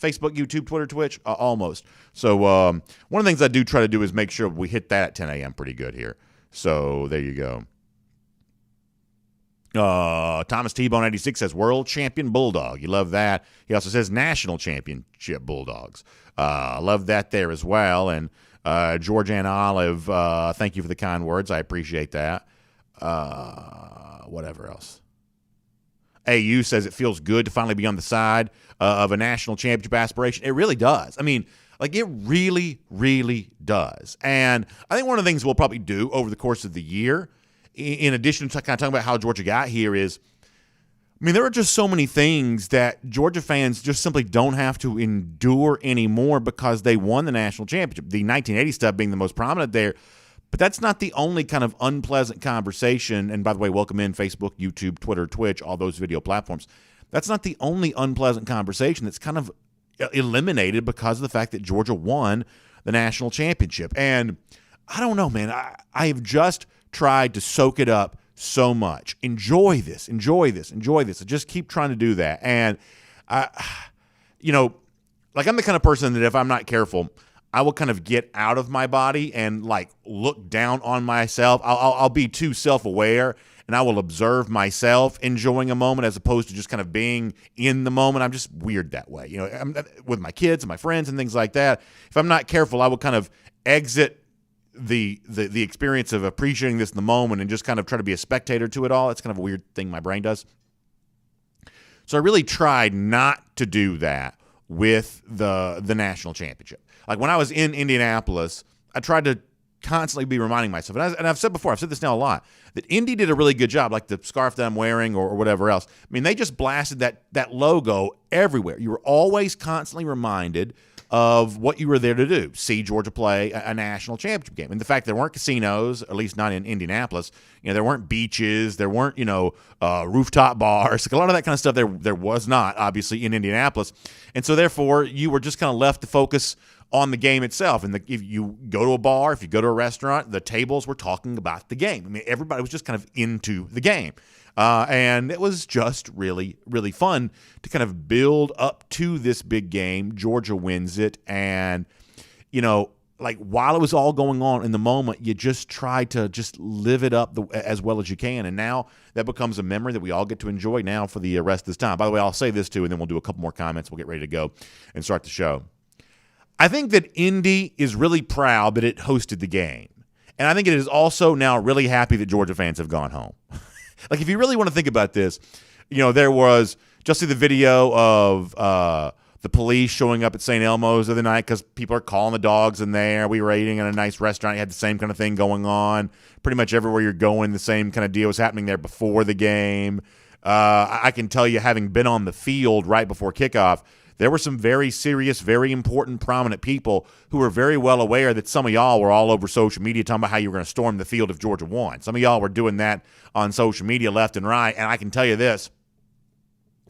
Facebook, YouTube, Twitter, Twitch? Almost. So one of the things I do try to do is make sure we hit that at 10 a.m. pretty good here. So there you go. Thomas T-Bone 86 says World Champion Bulldog. You love that. He also says National Championship Bulldogs. I love that there as well. And Georgiana Olive, thank you for the kind words. I appreciate that. Whatever else. AU says it feels good to finally be on the side of a national championship aspiration. It really does. I mean, like, it really, really does. And I think one of the things we'll probably do over the course of the year, in addition to kind of talking about how Georgia got here, is, I mean, there are just so many things that Georgia fans just simply don't have to endure anymore because they won the national championship. The 1980 stuff being the most prominent there. But that's not the only kind of unpleasant conversation. And by the way, welcome in Facebook, YouTube, Twitter, Twitch, all those video platforms. That's not the only unpleasant conversation that's kind of eliminated because of the fact that Georgia won the national championship. And I don't know, man. I have just tried to soak it up so much. Enjoy this. I just keep trying to do that. And, like, I'm the kind of person that if I'm not careful, I will kind of get out of my body and, like, look down on myself. I'll be too self-aware, and I will observe myself enjoying a moment as opposed to just kind of being in the moment. I'm just weird that way. With my kids and my friends and things like that. If I'm not careful, I will kind of exit the experience of appreciating this in the moment and just kind of try to be a spectator to it all. It's kind of a weird thing my brain does. So I really tried not to do that with the national championship. Like, when I was in Indianapolis, I tried to constantly be reminding myself, and I've said before, I've said this now a lot, that Indy did a really good job, like the scarf that I'm wearing or whatever else. I mean, they just blasted that logo everywhere. You were always constantly reminded of what you were there to do, see Georgia play a national championship game. And the fact there weren't casinos, at least not in Indianapolis, there weren't beaches, there weren't, rooftop bars, like a lot of that kind of stuff there was not, obviously, in Indianapolis. And so, therefore, you were just kind of left to focus on the game itself. And if you go to a bar, if you go to a restaurant, the tables were talking about the game. I mean, everybody was just kind of into the game. And it was just really, really fun to kind of build up to this big game. Georgia wins it. And, like, while it was all going on in the moment, you just try to just live it up as well as you can. And now that becomes a memory that we all get to enjoy now for the rest of this time. By the way, I'll say this too, and then we'll do a couple more comments. We'll get ready to go and start the show. I think that Indy is really proud that it hosted the game. And I think it is also now really happy that Georgia fans have gone home. Like, if you really want to think about this, there was just see the video of the police showing up at St. Elmo's the other night because people are calling the dogs in there. We were eating in a nice restaurant. You had the same kind of thing going on. Pretty much everywhere you're going, the same kind of deal was happening there before the game. I can tell you, having been on the field right before kickoff, there were some very serious, very important, prominent people who were very well aware that some of y'all were all over social media talking about how you were going to storm the field if Georgia won. Some of y'all were doing that on social media left and right, and I can tell you this,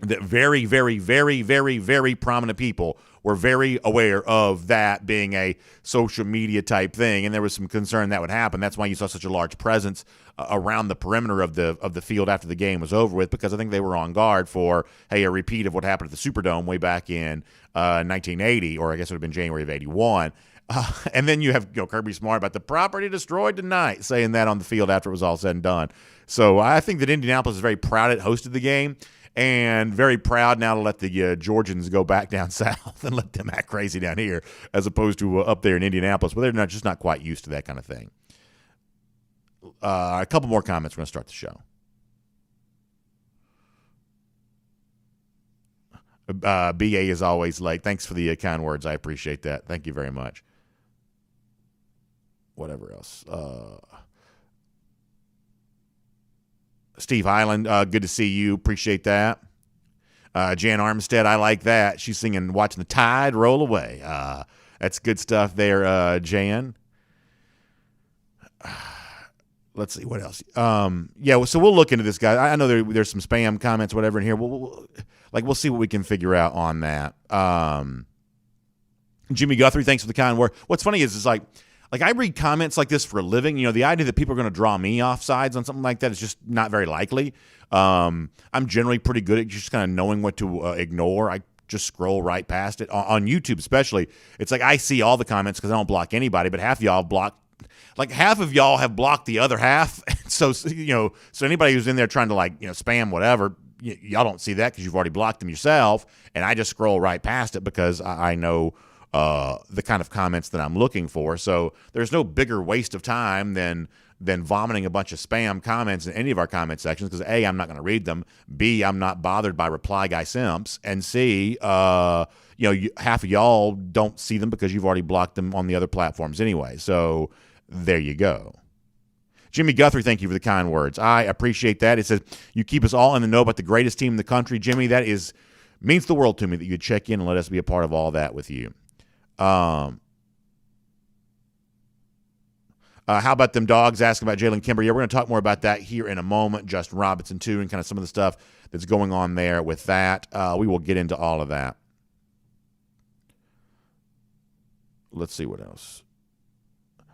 that very, very, very, very, very prominent people were very aware of that being a social media type thing, and there was some concern that would happen. That's why you saw such a large presence around the perimeter of the field after the game was over with, because I think they were on guard for, a repeat of what happened at the Superdome way back in 1980, or I guess it would have been January of 81. And then you have Kirby Smart about the property destroyed tonight, saying that on the field after it was all said and done. So I think that Indianapolis is very proud it hosted the game, and very proud now to let the Georgians go back down south and let them act crazy down here as opposed to up there in Indianapolis, where they're just not quite used to that kind of thing. A couple more comments. We're going to start the show. BA is always late. Thanks for the kind words. I appreciate that. Thank you very much. Whatever else. Steve Highland, good to see you. Appreciate that. Jan Armstead, I like that. She's singing Watching the Tide Roll Away. That's good stuff there, Jan. Let's see what else. So we'll look into this, guy. I know there's some spam comments, whatever, in here. We'll see what we can figure out on that. Jimmy Guthrie, thanks for the kind word. What's funny is like I read comments like this for a living. The idea that people are going to draw me off sides on something like that is just not very likely. I'm generally pretty good at just kind of knowing what to ignore. I just scroll right past it. On YouTube especially, it's like I see all the comments because I don't block anybody, but half of y'all half of y'all have blocked the other half. So anybody who's in there trying to spam whatever, y'all don't see that because you've already blocked them yourself. And I just scroll right past it because I know the kind of comments that I'm looking for. So there's no bigger waste of time than vomiting a bunch of spam comments in any of our comment sections because A, I'm not going to read them. B, I'm not bothered by reply guy simps. And C, half of y'all don't see them because you've already blocked them on the other platforms anyway. So there you go. Jimmy Guthrie, thank you for the kind words. I appreciate that. It says, you keep us all in the know about the greatest team in the country. Jimmy, that means the world to me that you check in and let us be a part of all that with you. How about them dogs asking about Jalen Kimber? Yeah, we're going to talk more about that here in a moment. Justin Robinson, too, and kind of some of the stuff that's going on there with that. We will get into all of that. Let's see what else.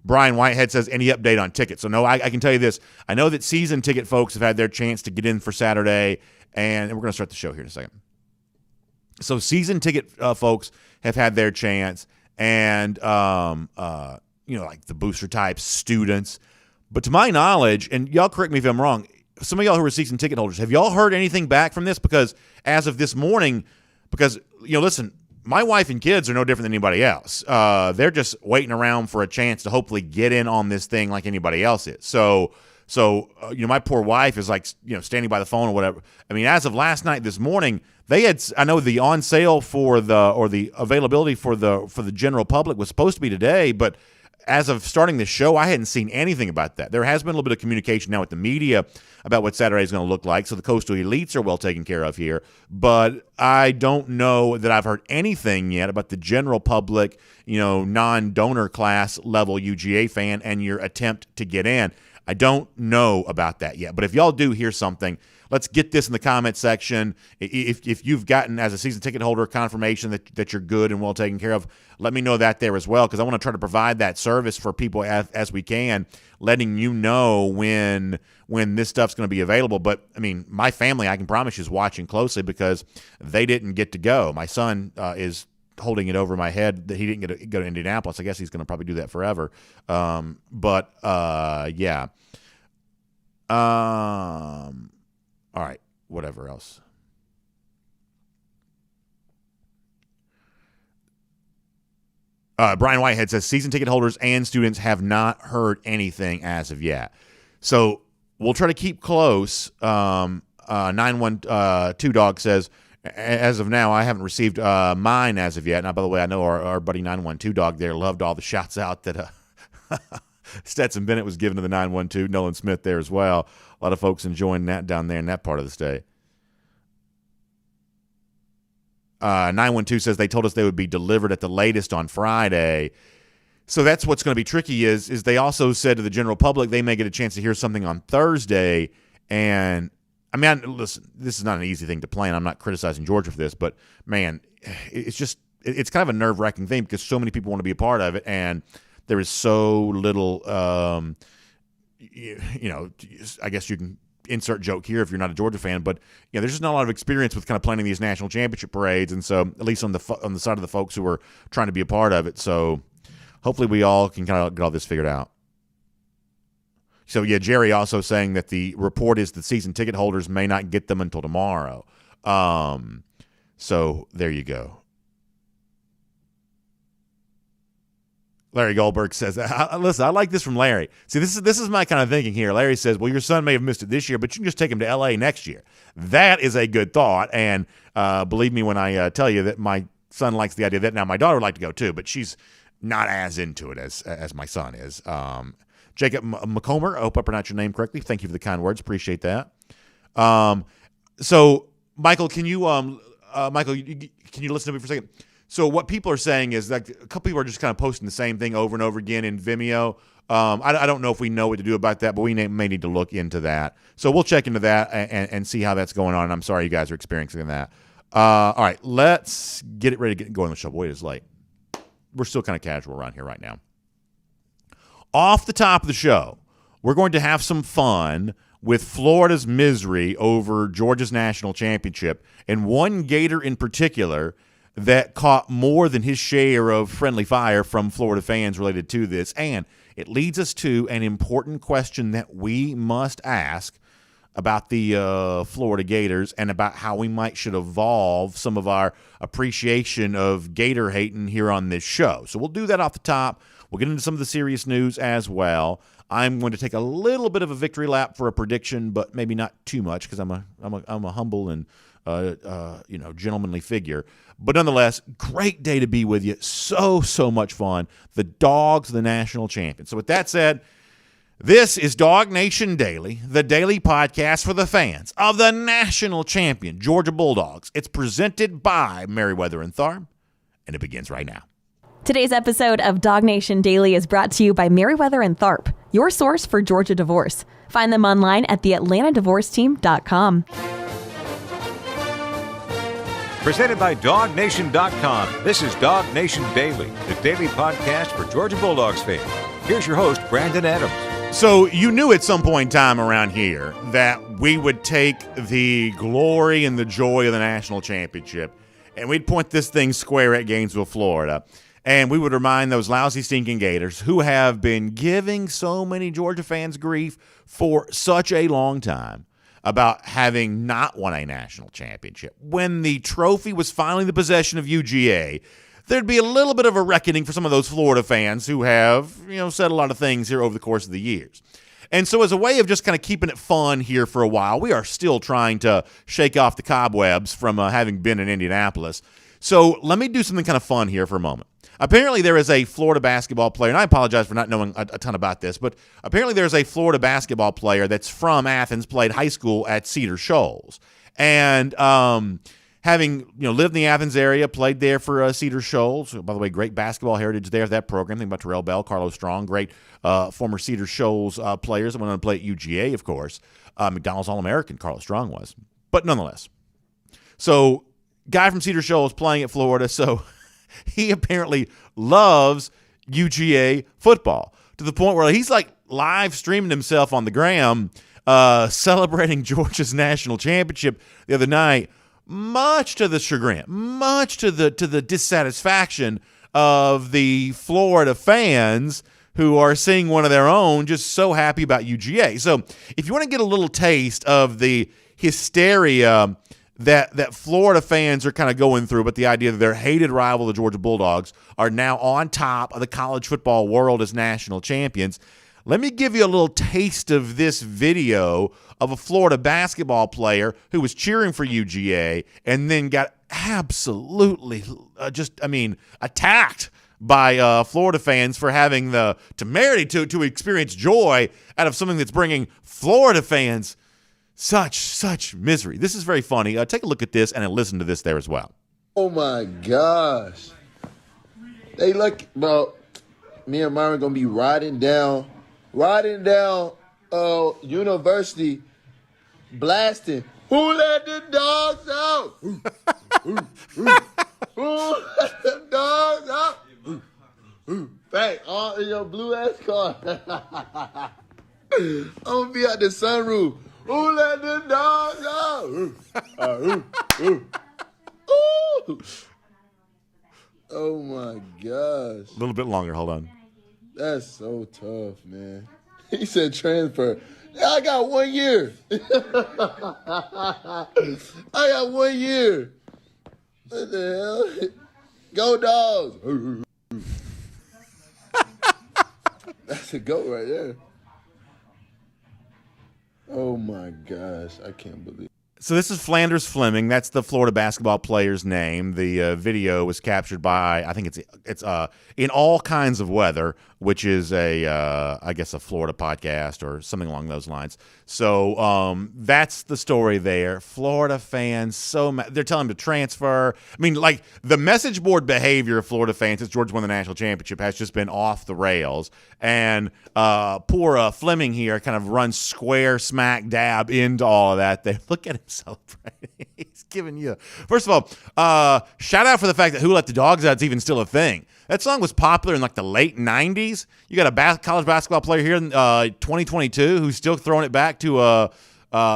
Brian Whitehead says, any update on tickets? So, no, I can tell you this. I know that season ticket folks have had their chance to get in for Saturday, and we're going to start the show here in a second. So, season ticket folks have had their chance, and, like the booster type students. But to my knowledge, and y'all correct me if I'm wrong, some of y'all who are season ticket holders, have y'all heard anything back from this? Because as of this morning, listen, my wife and kids are no different than anybody else. They're just waiting around for a chance to hopefully get in on this thing like anybody else is. So my poor wife is standing by the phone or whatever. I mean, as of last night, this morning, they had, I know the on sale for the availability for the general public was supposed to be today, but as of starting this show, I hadn't seen anything about that. There has been a little bit of communication now with the media about what Saturday is going to look like, so the Coastal Elites are well taken care of here. But I don't know that I've heard anything yet about the general public, non-donor class level UGA fan and your attempt to get in. I don't know about that yet. But if y'all do hear something, let's get this in the comment section. If you've gotten, as a season ticket holder, confirmation that you're good and well taken care of, let me know that there as well, because I want to try to provide that service for people as we can, letting you know when this stuff's going to be available. But, I mean, my family, I can promise you, is watching closely because they didn't get to go. My son is holding it over my head that he didn't get to go to Indianapolis. I guess he's going to probably do that forever. Yeah. All right, whatever else. Brian Whitehead says season ticket holders and students have not heard anything as of yet. So we'll try to keep close. 912 Dog says, as of now, I haven't received mine as of yet. Now, by the way, I know our buddy 912 Dog there loved all the shots out that Stetson Bennett was given to the 912, Nolan Smith there as well. A lot of folks enjoying that down there in that part of the state. 912 says they told us they would be delivered at the latest on Friday. So that's what's going to be tricky is they also said to the general public they may get a chance to hear something on Thursday. And, I mean, listen, this is not an easy thing to plan. I'm not criticizing Georgia for this, but, man, it's kind of a nerve-wracking thing because so many people want to be a part of it, and there is so little, I guess you can insert joke here if you're not a Georgia fan, but there's just not a lot of experience with kind of planning these national championship parades, and so at least on the side of the folks who are trying to be a part of it. So hopefully we all can kind of get all this figured out. So yeah, Jerry also saying that the report is that season ticket holders may not get them until tomorrow. So there you go. Larry Goldberg says, listen, I like this from Larry. See, this is my kind of thinking here. Larry says, well, your son may have missed it this year, but you can just take him to L.A. next year. That is a good thought, and believe me when I tell you that my son likes the idea of that. Now, my daughter would like to go too, but she's not as into it as my son is. Jacob McComber, I hope I pronounced your name correctly. Thank you for the kind words. Appreciate that. So, Michael, can you listen to me for a second? So what people are saying is that a couple people are just kind of posting the same thing over and over again in Vimeo. I don't know if we know what to do about that, but we may need to look into that. So we'll check into that and see how that's going on. And I'm sorry you guys are experiencing that. All right, let's get it ready to get going on the show. Boy, it is late. We're still kind of casual around here right now. Off the top of the show, we're going to have some fun with Florida's misery over Georgia's national championship, and one Gator in particular that caught more than his share of friendly fire from Florida fans related to this. And it leads us to an important question that we must ask about the Florida Gators and about how we should evolve some of our appreciation of Gator hating here on this show. So we'll do that off the top. We'll get into some of the serious news as well. I'm going to take a little bit of a victory lap for a prediction, but maybe not too much because I'm a humble and gentlemanly figure. But nonetheless, great day to be with you. So much fun. The Dogs, the national champions. So with that said, this is DawgNation Daily, the daily podcast for the fans of the national champion Georgia Bulldogs. It's presented by Merriweather and Tharp, and it begins right now. Today's episode of DawgNation Daily is brought to you by Merriweather and Tharp, your source for Georgia divorce. Find them online at theatlantadivorceteam.com. Presented by DawgNation.com. This is DawgNation Daily, the daily podcast for Georgia Bulldogs fans. Here's your host, Brandon Adams. So you knew at some point in time around here that we would take the glory and the joy of the national championship and we'd point this thing square at Gainesville, Florida, and we would remind those lousy, stinking Gators who have been giving so many Georgia fans grief for such a long time about having not won a national championship. When the trophy was finally in the possession of UGA, there'd be a little bit of a reckoning for some of those Florida fans who have, said a lot of things here over the course of the years. And so as a way of just kind of keeping it fun here for a while, we are still trying to shake off the cobwebs from having been in Indianapolis. So let me do something kind of fun here for a moment. Apparently there is a Florida basketball player, and I apologize for not knowing a ton about this, but apparently there's a Florida basketball player that's from Athens, played high school at Cedar Shoals. And having lived in the Athens area, played there for Cedar Shoals. By the way, great basketball heritage there, that program. Think about Terrell Bell, Carlos Strong, great former Cedar Shoals players that went on to play at UGA, of course. McDonald's All-American, Carlos Strong was. But nonetheless. So, guy from Cedar Shoals playing at Florida, so he apparently loves UGA football to the point where he's like live streaming himself on the gram celebrating Georgia's national championship the other night, much to the chagrin, much to the dissatisfaction of the Florida fans who are seeing one of their own just so happy about UGA. So if you want to get a little taste of the hysteria that Florida fans are kind of going through, but the idea that their hated rival, the Georgia Bulldogs, are now on top of the college football world as national champions, let me give you a little taste of this video of a Florida basketball player who was cheering for UGA and then got absolutely attacked by Florida fans for having the temerity to experience joy out of something that's bringing Florida fans such misery. This is very funny. Take a look at this and then listen to this there as well. Oh my gosh. They lucky, bro. Me and Myron gonna be riding down University blasting. Who let the dogs out? Who let the dogs out? Bang, all in your blue ass car. I'm gonna be at the sunroof. Who let the dogs out? Oh my gosh. A little bit longer, hold on. That's so tough, man. He said transfer. I got 1 year. I got 1 year. What the hell? Go Dogs. That's a goat right there. Oh my gosh, I can't believe it. So this is Flanders Fleming. That's the Florida basketball player's name. The video was captured by, I think it's In All Kinds of Weather, which is I guess a Florida podcast or something along those lines. So that's the story there. Florida fans, they're telling him to transfer. I mean, like the message board behavior of Florida fans since Georgia won the national championship has just been off the rails. And poor Fleming here kind of runs square smack dab into all of that. Look at him celebrating. He's giving you first of all, shout out for the fact that Who Let the Dogs Out is even still a thing. That song was popular in like the late 90s. You got a college basketball player here in 2022 who's still throwing it back to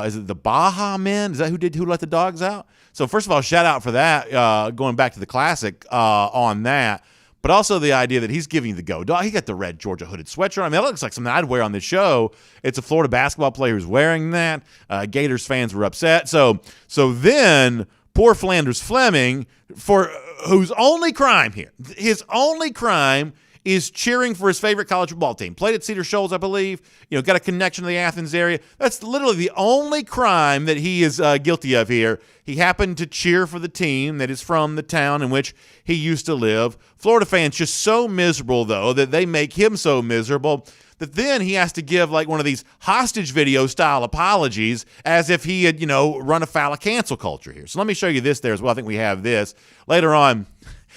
is it the Baja Men? Is that who Let the Dogs Out? So first of all, shout out for that, going back to the classic on that. But also the idea that he's giving you the go. He got the red Georgia hooded sweatshirt. I mean, that looks like something I'd wear on this show. It's a Florida basketball player who's wearing that. Gators fans were upset. So then poor Flanders Fleming, for whose only crime here, his only crime is cheering for his favorite college football team. Played at Cedar Shoals, I believe. Got a connection to the Athens area. That's literally the only crime that he is guilty of here. He happened to cheer for the team that is from the town in which he used to live. Florida fans just so miserable, though, that they make him so miserable that then he has to give like one of these hostage video style apologies as if he had, run afoul of cancel culture here. So let me show you this there as well. I think we have this later on.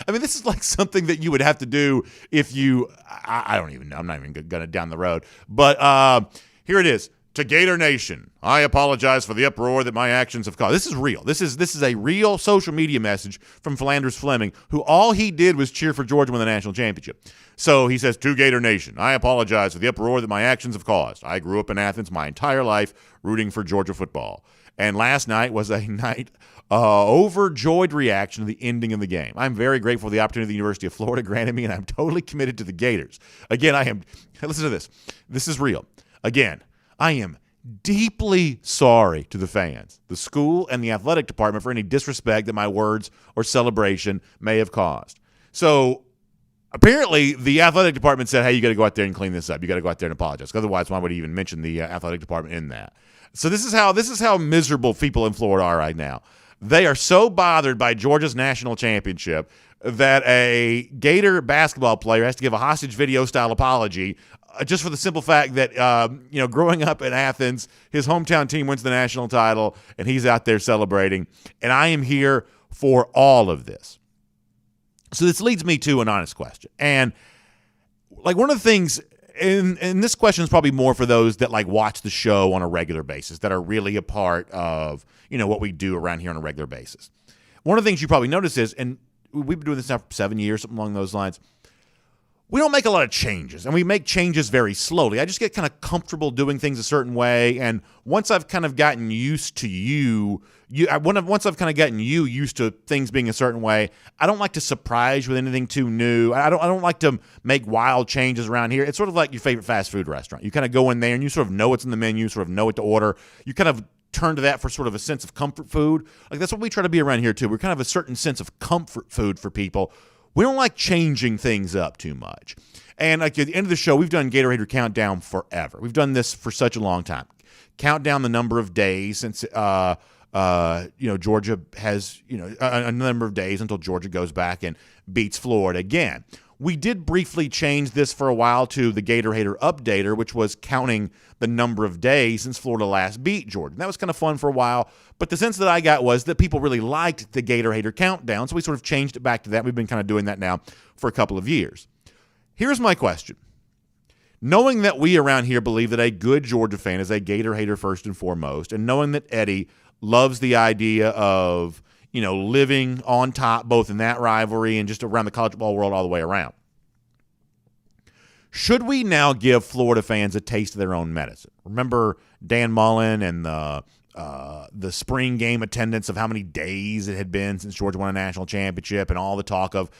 I mean, this is like something that you would have to do if you – I don't even know. I'm not even going to down the road. But here it is. To Gator Nation, I apologize for the uproar that my actions have caused. This is real. This is a real social media message from Flanders Fleming, who all he did was cheer for Georgia win the national championship. So he says, to Gator Nation, I apologize for the uproar that my actions have caused. I grew up in Athens my entire life rooting for Georgia football. And last night was a night overjoyed reaction to the ending of the game. I'm very grateful for the opportunity the University of Florida granted me, and I'm totally committed to the Gators. Again, listen to this. This is real. Again, I am deeply sorry to the fans, the school, and the athletic department for any disrespect that my words or celebration may have caused. So apparently the athletic department said, hey, you got to go out there and clean this up. You got to go out there and apologize. Otherwise, why would he even mention the athletic department in that? So this is how miserable people in Florida are right now. They are so bothered by Georgia's national championship that a Gator basketball player has to give a hostage video style apology just for the simple fact that, growing up in Athens, his hometown team wins the national title, and he's out there celebrating. And I am here for all of this. So this leads me to an honest question. And, like, one of the things – and this question is probably more for those that, like, watch the show on a regular basis, that are really a part of, what we do around here on a regular basis. One of the things you probably notice is, and we've been doing this now for 7 years, something along those lines, we don't make a lot of changes, and we make changes very slowly. I just get kind of comfortable doing things a certain way, and once I've kind of gotten used to once I've kind of gotten you used to things being a certain way, I don't like to surprise you with anything too new. I don't like to make wild changes around here. It's sort of like your favorite fast food restaurant. You kind of go in there, and you sort of know what's in the menu, sort of know what to order. You kind of turn to that for sort of a sense of comfort food. Like, that's what we try to be around here, too. We're kind of a certain sense of comfort food for people. We don't like changing things up too much. And like at the end of the show, we've done Gatorade Countdown forever. We've done this for such a long time. Count down the number of days since Georgia has a number of days until Georgia goes back and beats Florida again. We did briefly change this for a while to the Gator Hater Updater, which was counting the number of days since Florida last beat Georgia. And that was kind of fun for a while, but the sense that I got was that people really liked the Gator Hater Countdown, so we sort of changed it back to that. We've been kind of doing that now for a couple of years. Here's my question. Knowing that we around here believe that a good Georgia fan is a Gator hater first and foremost, and knowing that Eddie loves the idea of living on top both in that rivalry and just around the college football world all the way around. Should we now give Florida fans a taste of their own medicine? Remember Dan Mullen and the spring game attendance of how many days it had been since Georgia won a national championship and all the talk of,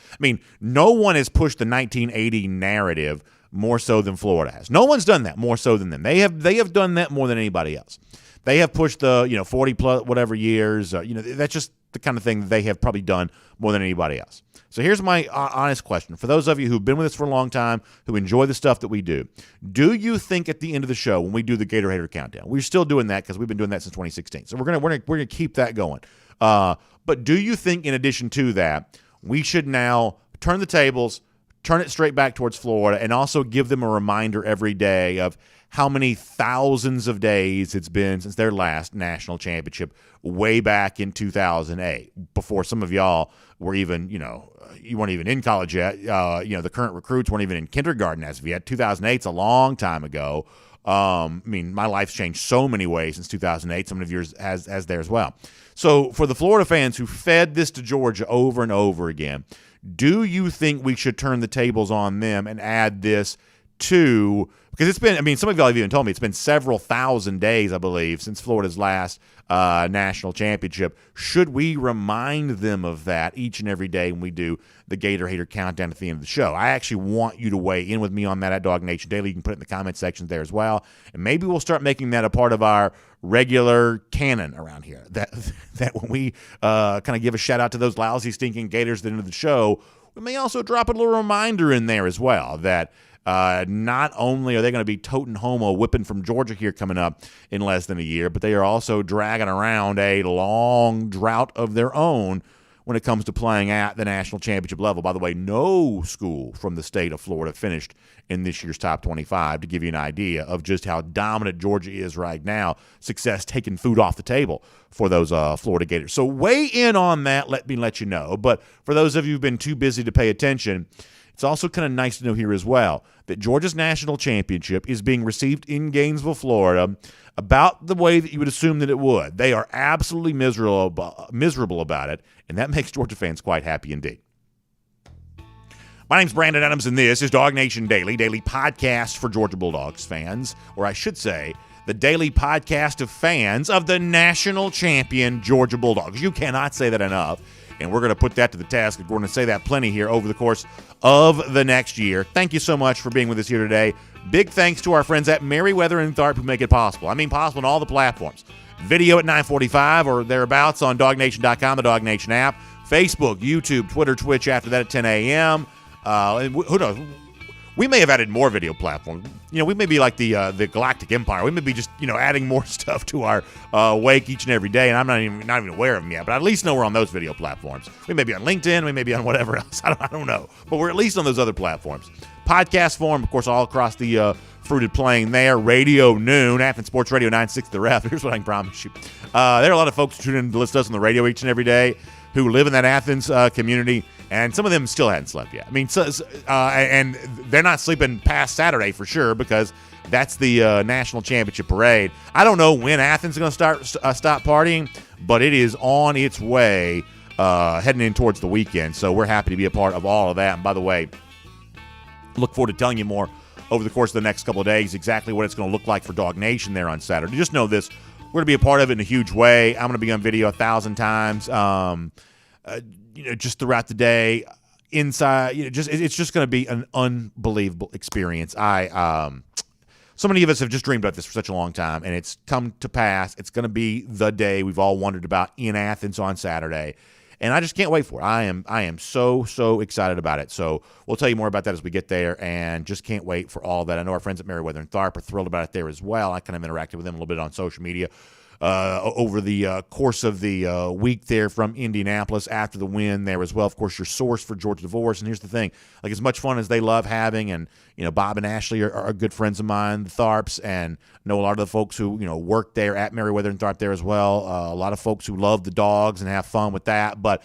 no one has pushed the 1980 narrative more so than Florida has. No one's done that more so than them. They have done that more than anybody else. They have pushed the 40 plus whatever years. That's just the kind of thing that they have probably done more than anybody else. So here's my honest question. For those of you who've been with us for a long time, who enjoy the stuff that we do you think at the end of the show when we do the Gator Hater Countdown, we're still doing that because we've been doing that since 2016. So we're gonna keep that going. But do you think in addition to that, we should now turn the tables, turn it straight back towards Florida, and also give them a reminder every day of how many thousands of days it's been since their last national championship way back in 2008, before some of y'all were even, you weren't even in college yet. The current recruits weren't even in kindergarten as of yet. 2008's a long time ago. My life's changed so many ways since 2008. Some of yours has there as well. So for the Florida fans who fed this to Georgia over and over again, do you think we should turn the tables on them and add this to, because it's been, I mean, some of y'all have even told me it's been several thousand days, I believe, since Florida's last national championship. Should we remind them of that each and every day when we do the Gator Hater Countdown at the end of the show? I actually want you to weigh in with me on that at DawgNation Daily. You can put it in the comment section there as well. And maybe we'll start making that a part of our regular canon around here. That when we kind of give a shout out to those lousy, stinking Gators at the end of the show, we may also drop a little reminder in there as well that not only are they going to be toting home a whipping from Georgia here coming up in less than a year, but they are also dragging around a long drought of their own when it comes to playing at the national championship level. By the way, no school from the state of Florida finished in this year's top 25, to give you an idea of just how dominant Georgia is right now. Success taking food off the table for those Florida Gators. So weigh in on that. Let me let you know. But for those of you who've been too busy to pay attention, it's also kind of nice to know here as well that Georgia's national championship is being received in Gainesville, Florida, about the way that you would assume that it would. They are absolutely miserable about it, and that makes Georgia fans quite happy indeed. My name's Brandon Adams, and this is DawgNation Daily, daily podcast for Georgia Bulldogs fans, or I should say, the daily podcast of fans of the national champion Georgia Bulldogs. You cannot say that enough. And we're going to put that to the task. We're going to say that plenty here over the course of the next year. Thank you so much for being with us here today. Big thanks to our friends at Merriweather and Tharp who make it possible. I mean possible on all the platforms. Video at 9:45 or thereabouts on DawgNation.com, the DawgNation app. Facebook, YouTube, Twitter, Twitch after that at 10 a.m. And who knows? We may have added more video platforms. You know, we may be like the Galactic Empire. We may be just, adding more stuff to our wake each and every day, and I'm not even aware of them yet. But I at least know we're on those video platforms. We may be on LinkedIn. We may be on whatever else. I don't know. But we're at least on those other platforms. Podcast form, of course, all across the fruited plain there. Radio Noon, Athens Sports Radio 96 The Ref. Here's what I can promise you. There are a lot of folks who tune in to listen to us on the radio each and every day who live in that Athens community. And some of them still hadn't slept yet. I mean, and they're not sleeping past Saturday for sure because that's the national championship parade. I don't know when Athens is going to stop partying, but it is on its way heading in towards the weekend. So we're happy to be a part of all of that. And by the way, look forward to telling you more over the course of the next couple of days exactly what it's going to look like for DawgNation there on Saturday. Just know this. We're going to be a part of it in a huge way. I'm going to be on video 1,000 times. Just throughout the day, inside, it's just going to be an unbelievable experience. So many of us have just dreamed about this for such a long time, and it's come to pass. It's going to be the day we've all wondered about in Athens on Saturday, and I just can't wait for it. I am so excited about it. So we'll tell you more about that as we get there, and just can't wait for all that. I know our friends at Merriweather and Tharp are thrilled about it there as well. I kind of interacted with them a little bit on social media over the course of the week there from Indianapolis after the win there as well. Of course, your source for Georgia Divorce. And here's the thing, like as much fun as they love having, and Bob and Ashley are good friends of mine, the Tharps, and know a lot of the folks who work there at Merriweather and Tharp there as well. A lot of folks who love the dogs and have fun with that, but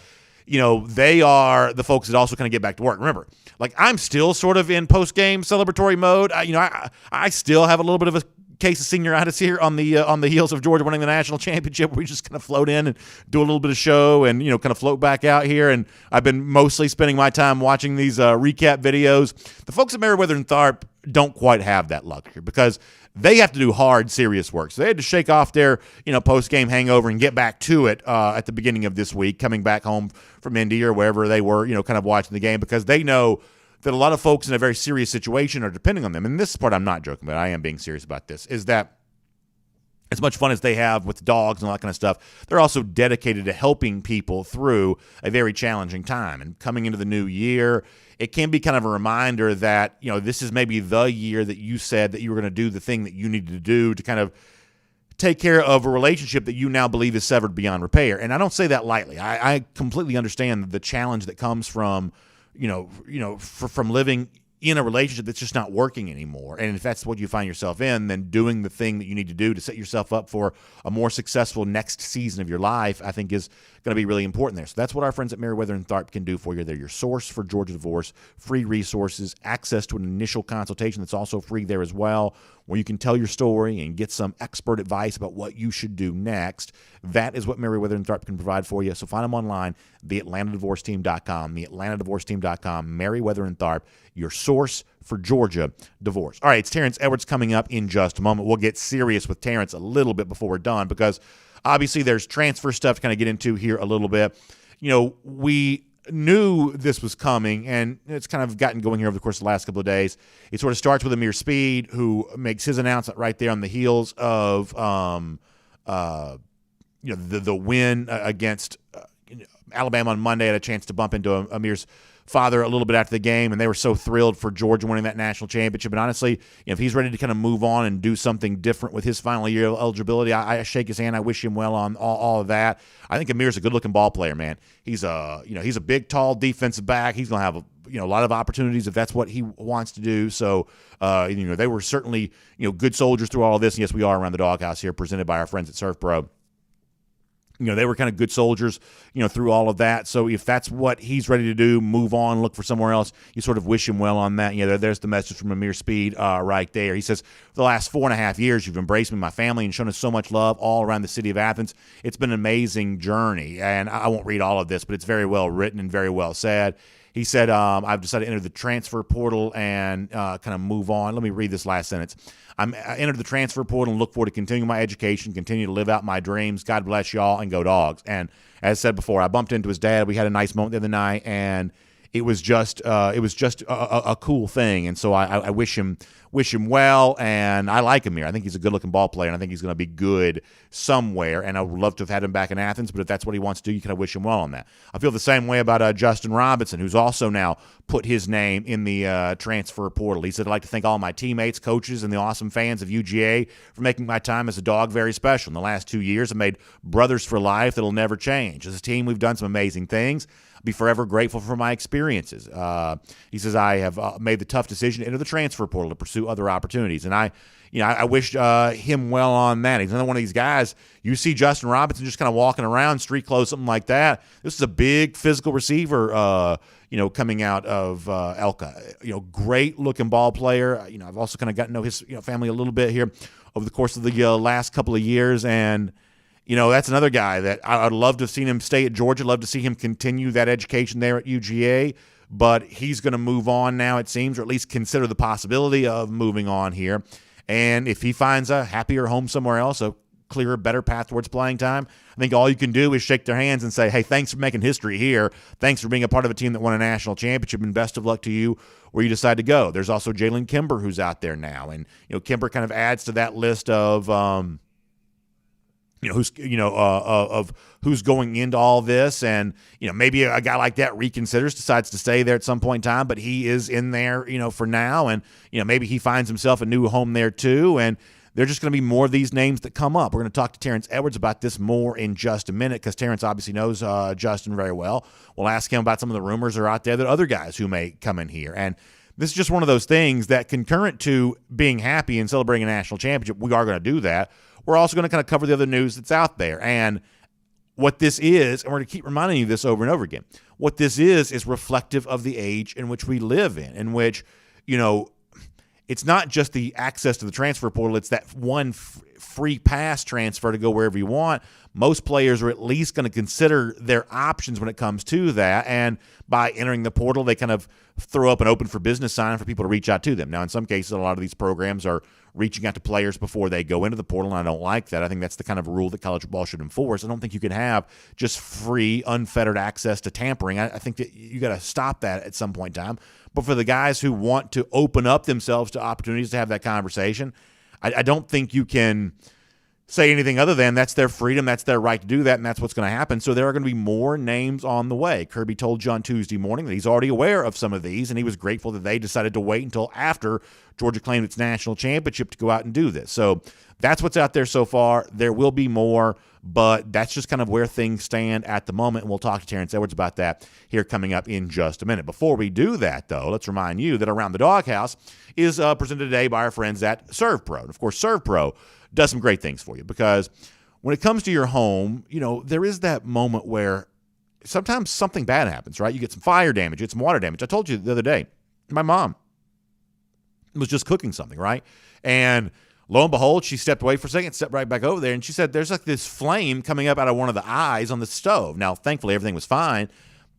they are the folks that also kind of get back to work. Remember, like I'm still sort of in post-game celebratory mode. I still have a little bit of a case of senioritis here on the heels of Georgia winning the national championship. We just kind of float in and do a little bit of show and kind of float back out here. And I've been mostly spending my time watching these recap videos. The folks at Merriweather and Tharp don't quite have that luxury because they have to do hard, serious work. So they had to shake off their post-game hangover and get back to it at the beginning of this week, coming back home from Indy or wherever they were, kind of watching the game, because they know that a lot of folks in a very serious situation are depending on them. And this part I'm not joking about. I am being serious about this, is that as much fun as they have with dogs and all that kind of stuff, they're also dedicated to helping people through a very challenging time. And coming into the new year, it can be kind of a reminder that, this is maybe the year that you said that you were going to do the thing that you needed to do to kind of take care of a relationship that you now believe is severed beyond repair. And I don't say that lightly. I completely understand the challenge that comes from from living in a relationship that's just not working anymore. And if that's what you find yourself in, then doing the thing that you need to do to set yourself up for a more successful next season of your life, I think is going to be really important there. So that's what our friends at Merriweather and Tharp can do for you. They're your source for Georgia Divorce, free resources, access to an initial consultation that's also free there as well. where you can tell your story and get some expert advice about what you should do next. That is what Merriweather and Tharp can provide for you. So find them online, theatlantadivorceteam.com, theatlantadivorceteam.com, Merriweather and Tharp, your source for Georgia divorce. All right, it's Terrence Edwards coming up in just a moment. We'll get serious with Terrence a little bit before we're done because obviously there's transfer stuff to kind of get into here a little bit. We knew this was coming, and it's kind of gotten going here over the course of the last couple of days. It sort of starts with Amir Speed, who makes his announcement right there on the heels of the win against Alabama on Monday. Had a chance to bump into Amir's father a little bit after the game, and they were so thrilled for Georgia winning that national championship. And honestly, if he's ready to kind of move on and do something different with his final year of eligibility, I shake his hand. I wish him well on all of that. I think Amir's a good-looking ball player, man. He's a big, tall defensive back. He's going to have a lot of opportunities if that's what he wants to do. So, they were certainly good soldiers through all of this. And yes, we are around the doghouse here, presented by our friends at Surf Pro. They were kind of good soldiers, through all of that. So if that's what he's ready to do, move on, look for somewhere else, you sort of wish him well on that. There's the message from Amir Speed right there. He says, for the last 4.5 years, you've embraced me and my family and shown us so much love all around the city of Athens. It's been an amazing journey. And I won't read all of this, but it's very well written and very well said. He said, I've decided to enter the transfer portal and kind of move on. Let me read this last sentence. I entered the transfer portal and look forward to continuing my education, continue to live out my dreams. God bless y'all, and go Dogs. And as said before, I bumped into his dad. We had a nice moment the other night, and it was just a cool thing. And so I wish him well, and I like Amir. I think he's a good-looking ball player, and I think he's going to be good somewhere, and I would love to have had him back in Athens, but if that's what he wants to do, you kind of wish him well on that. I feel the same way about Justin Robinson, who's also now put his name in the transfer portal. He said, I'd like to thank all my teammates, coaches, and the awesome fans of UGA for making my time as a dog very special. In the last 2 years, I've made brothers for life that'll never change. As a team, we've done some amazing things. Be forever grateful for my experiences. He says, I have made the tough decision to enter the transfer portal to pursue other opportunities. And I wish him well on that. He's another one of these guys. You see Justin Robinson just kind of walking around, street clothes, something like that. This is a big physical receiver, coming out of Elka. Great looking ball player. I've also kind of gotten to know his family a little bit here over the course of the last couple of years. And that's another guy that I'd love to have seen him stay at Georgia, love to see him continue that education there at UGA, but he's going to move on now, it seems, or at least consider the possibility of moving on here. And if he finds a happier home somewhere else, a clearer, better path towards playing time, I think all you can do is shake their hands and say, hey, thanks for making history here. Thanks for being a part of a team that won a national championship, and best of luck to you where you decide to go. There's also Jalen Kimber, who's out there now. And, Kimber kind of adds to that list of who's going into all this, and maybe a guy like that reconsiders, decides to stay there at some point in time, but he is in there for now, and maybe he finds himself a new home there too. And there's just going to be more of these names that come up. We're going to talk to Terrence Edwards about this more in just a minute because Terrence obviously knows Justin very well. We'll ask him about some of the rumors that are out there that other guys who may come in here. And this is just one of those things that, concurrent to being happy and celebrating a national championship, we are going to do that. We're also going to kind of cover the other news that's out there. And what this is, and we're going to keep reminding you this over and over again, what this is reflective of the age in which we live in which, it's not just the access to the transfer portal. It's that one free pass transfer to go wherever you want. Most players are at least going to consider their options when it comes to that. And by entering the portal, they kind of throw up an open for business sign for people to reach out to them. Now, in some cases, a lot of these programs are reaching out to players before they go into the portal, and I don't like that. I think that's the kind of rule that college football should enforce. I don't think you can have just free, unfettered access to tampering. I think that you got to stop that at some point in time. But for the guys who want to open up themselves to opportunities to have that conversation, I don't think you can say anything other than that's their freedom, that's their right to do that, and that's what's going to happen. So there are going to be more names on the way. Kirby told you on Tuesday morning that he's already aware of some of these, and he was grateful that they decided to wait until after Georgia claimed its national championship to go out and do this. So that's what's out there so far. There will be more, but that's just kind of where things stand at the moment, and we'll talk to Terrence Edwards about that here coming up in just a minute. Before we do that, though, let's remind you that Around the Doghouse is presented today by our friends at Serve Pro. And, of course, Serve Pro does some great things for you because when it comes to your home, there is that moment where sometimes something bad happens, right? You get some fire damage, you get some water damage. I told you the other day, my mom was just cooking something, right? And lo and behold, she stepped away for a second, stepped right back over there, and she said there's like this flame coming up out of one of the eyes on the stove. Now, thankfully, everything was fine,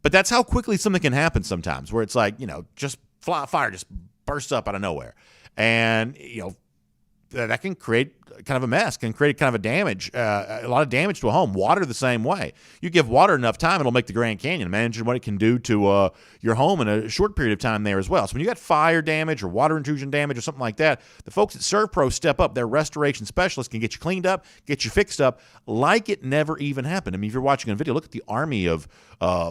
but that's how quickly something can happen sometimes, where it's like, just fire just bursts up out of nowhere. And, that can create kind of a mess, can create kind of a lot of damage to a home. Water the same way. You give water enough time, it'll make the Grand Canyon. Imagine what it can do to your home in a short period of time there as well. So when you got fire damage or water intrusion damage or something like that, the folks at ServPro step up. Their restoration specialists can get you cleaned up, get you fixed up like it never even happened. I mean, if you're watching a video, look at the army of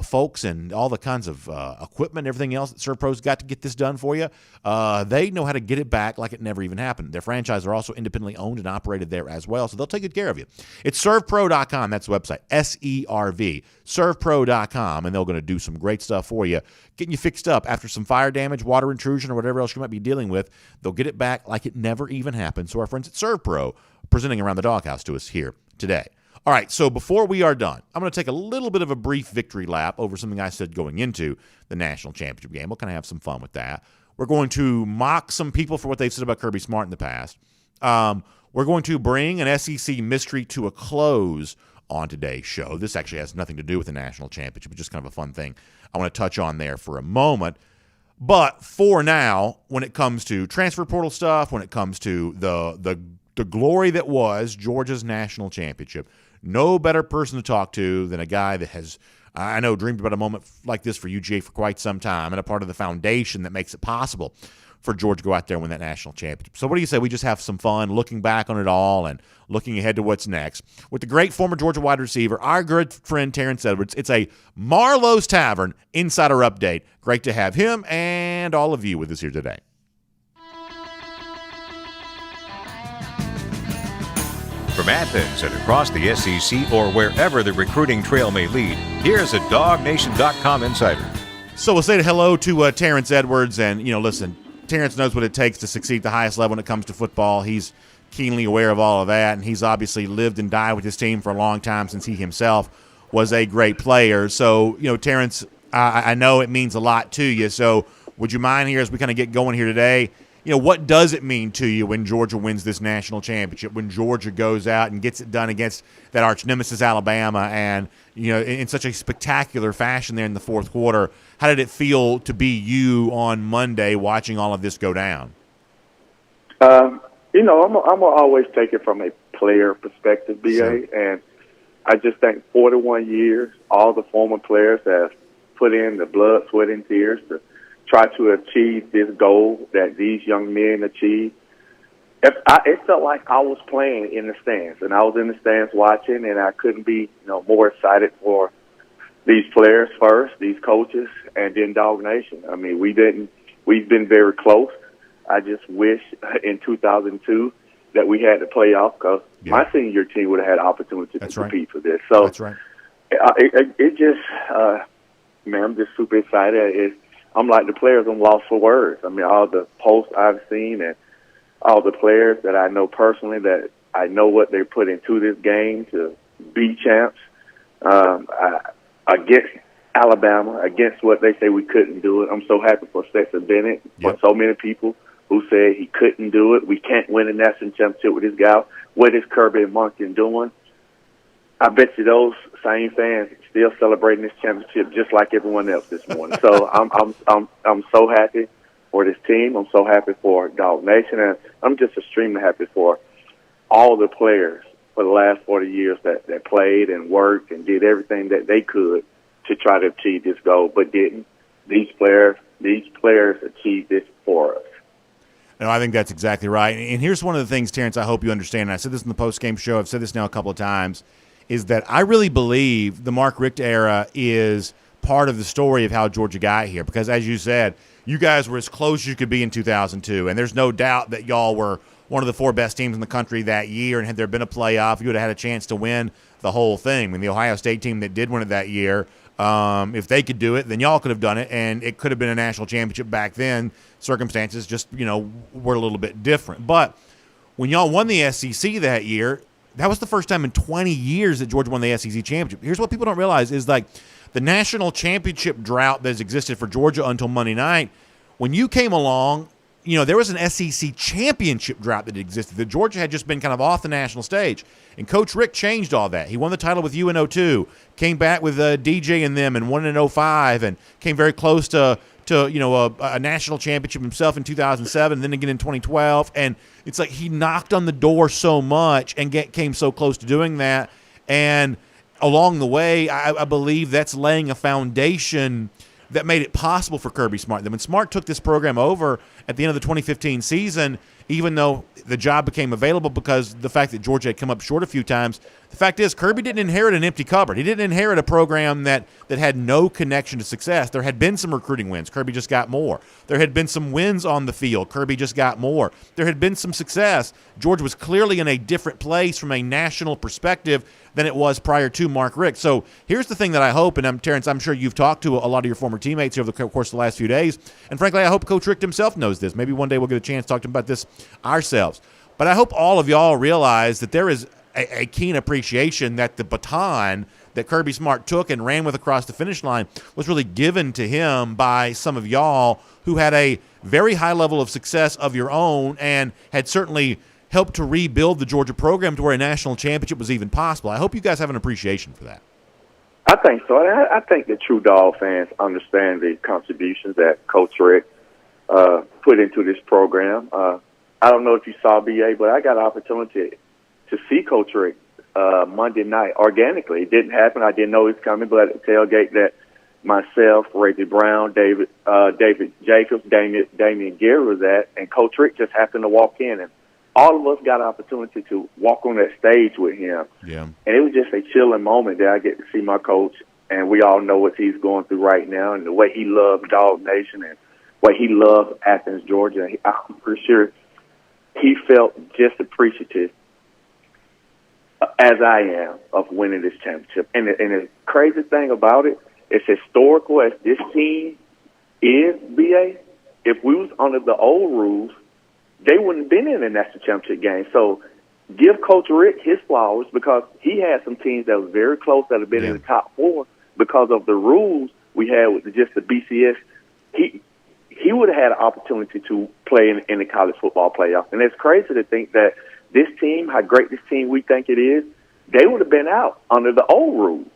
folks and all the kinds of equipment and everything else that ServPro's got to get this done for you. They know how to get it back like it never even happened. Their franchise are also independently owned and operated there as well, so they'll take good care of you. It's servpro.com. That's the website, SERV, servpro.com, and they're going to do some great stuff for you, getting you fixed up after some fire damage, water intrusion, or whatever else you might be dealing with. They'll get it back like it never even happened. So our friends at ServPro presenting Around the Doghouse to us here today. All right, so before we are done, I'm going to take a little bit of a brief victory lap over something I said going into the national championship game. We'll kind of have some fun with that. We're going to mock some people for what they've said about Kirby Smart in the past. We're going to bring an SEC mystery to a close on today's show. This actually has nothing to do with the national championship. It's just kind of a fun thing I want to touch on there for a moment. But for now, when it comes to transfer portal stuff, when it comes to the glory that was Georgia's national championship, no better person to talk to than a guy that has, I know, dreamed about a moment like this for UGA for quite some time and a part of the foundation that makes it possible for Georgia to go out there and win that national championship. So what do you say we just have some fun looking back on it all and looking ahead to what's next with the great former Georgia wide receiver, our good friend Terrence Edwards. It's a Marlowe's Tavern Insider Update. Great to have him and all of you with us here today. From Athens and across the SEC or wherever the recruiting trail may lead, here's a DawgNation.com insider. So we'll say hello to Terrence Edwards. And, listen, Terrence knows what it takes to succeed at the highest level when it comes to football. He's keenly aware of all of that, and he's obviously lived and died with his team for a long time since he himself was a great player. So, Terrence, I know it means a lot to you. So would you mind here as we kind of get going here today, what does it mean to you when Georgia wins this national championship, when Georgia goes out and gets it done against that arch nemesis Alabama and, in such a spectacular fashion there in the fourth quarter? How did it feel to be you on Monday watching all of this go down? I'm going to always take it from a player perspective, BA, Sure. And I just think 41 years, all the former players have put in the blood, sweat, and tears to try to achieve this goal that these young men achieved. It felt like I was playing in the stands, and I was in the stands watching, and I couldn't be more excited for these players first, these coaches, and then DawgNation. I mean, we've been very close. I just wish in 2002 that we had the playoff because my senior team would have had opportunity to compete for this. So that's right. It just, man, I'm just super excited. I'm like the players. I'm lost for words. I mean, all the posts I've seen and all the players that I know personally that I know what they put into this game to be champs against Alabama, against what they say we couldn't do it. I'm so happy for Stetson Bennett, for so many people who said he couldn't do it. We can't win a national championship with this guy. What is Kirby and Monken doing? I bet you those same fans still celebrating this championship just like everyone else this morning. So I'm so happy for this team. I'm so happy for DawgNation, and I'm just extremely happy for all the players for the last 40 years that played and worked and did everything that they could to try to achieve this goal, but didn't. These players achieved this for us. No, I think that's exactly right. And here's one of the things, Terrence, I hope you understand, and I said this in the post-game show, I've said this now a couple of times, is that I really believe the Mark Richt era is part of the story of how Georgia got here. Because as you said, you guys were as close as you could be in 2002, and there's no doubt that y'all were one of the four best teams in the country that year, and had there been a playoff, you would have had a chance to win the whole thing. I mean, the Ohio State team that did win it that year, if they could do it, then y'all could have done it, and it could have been a national championship back then. Circumstances just, were a little bit different. But when y'all won the SEC that year, that was the first time in 20 years that Georgia won the SEC championship. Here's what people don't realize is like the national championship drought that has existed for Georgia until Monday night. When you came along, there was an SEC championship drought that existed. That Georgia had just been kind of off the national stage. And Coach Rick changed all that. He won the title with you in 02, came back with DJ and them and won in 05, and came very close to a national championship himself in 2007, and then again in 2012. And it's like he knocked on the door so much and came so close to doing that. And along the way, I believe that's laying a foundation that made it possible for Kirby Smart. Then when Smart took this program over at the end of the 2015 season, even though the job became available because the fact that Georgia had come up short a few times, the fact is Kirby didn't inherit an empty cupboard. He didn't inherit a program that had no connection to success. There had been some recruiting wins. Kirby just got more. There had been some wins on the field. Kirby just got more. There had been some success. Georgia was clearly in a different place from a national perspective than it was prior to Mark Richt. So here's the thing that I hope, and Terrence, I'm sure you've talked to a lot of your former teammates over the course of the last few days, and frankly, I hope Coach Richt himself knows this. Maybe one day we'll get a chance to talk to him about this ourselves. But I hope all of y'all realize that there is a keen appreciation that the baton that Kirby Smart took and ran with across the finish line was really given to him by some of y'all who had a very high level of success of your own and had certainly helped to rebuild the Georgia program to where a national championship was even possible. I hope you guys have an appreciation for that. I think so. I think the true Dawg fans understand the contributions that Coach Rick put into this program. I don't know if you saw BA, but I got an opportunity to see Coach Rick Monday night organically. It didn't happen. I didn't know he was coming, but at the tailgate that myself, Reggie Brown, David Jacobs, Damian Geary was at, and Coach Rick just happened to walk in, and all of us got an opportunity to walk on that stage with him. Yeah. And it was just a chilling moment that I get to see my coach, and we all know what he's going through right now and the way he loves DawgNation and what he loves Athens, Georgia. I'm pretty sure he felt just appreciative, as I am, of winning this championship. And the crazy thing about it, as historical as this team is, BA, if we was under the old rules, they wouldn't have been in the national championship game. So give Coach Rick his flowers because he had some teams that was very close that have been in the top four because of the rules we had with just the BCS. He would have had an opportunity to play in the college football playoff. And it's crazy to think that this team, how great this team we think it is, they would have been out under the old rules.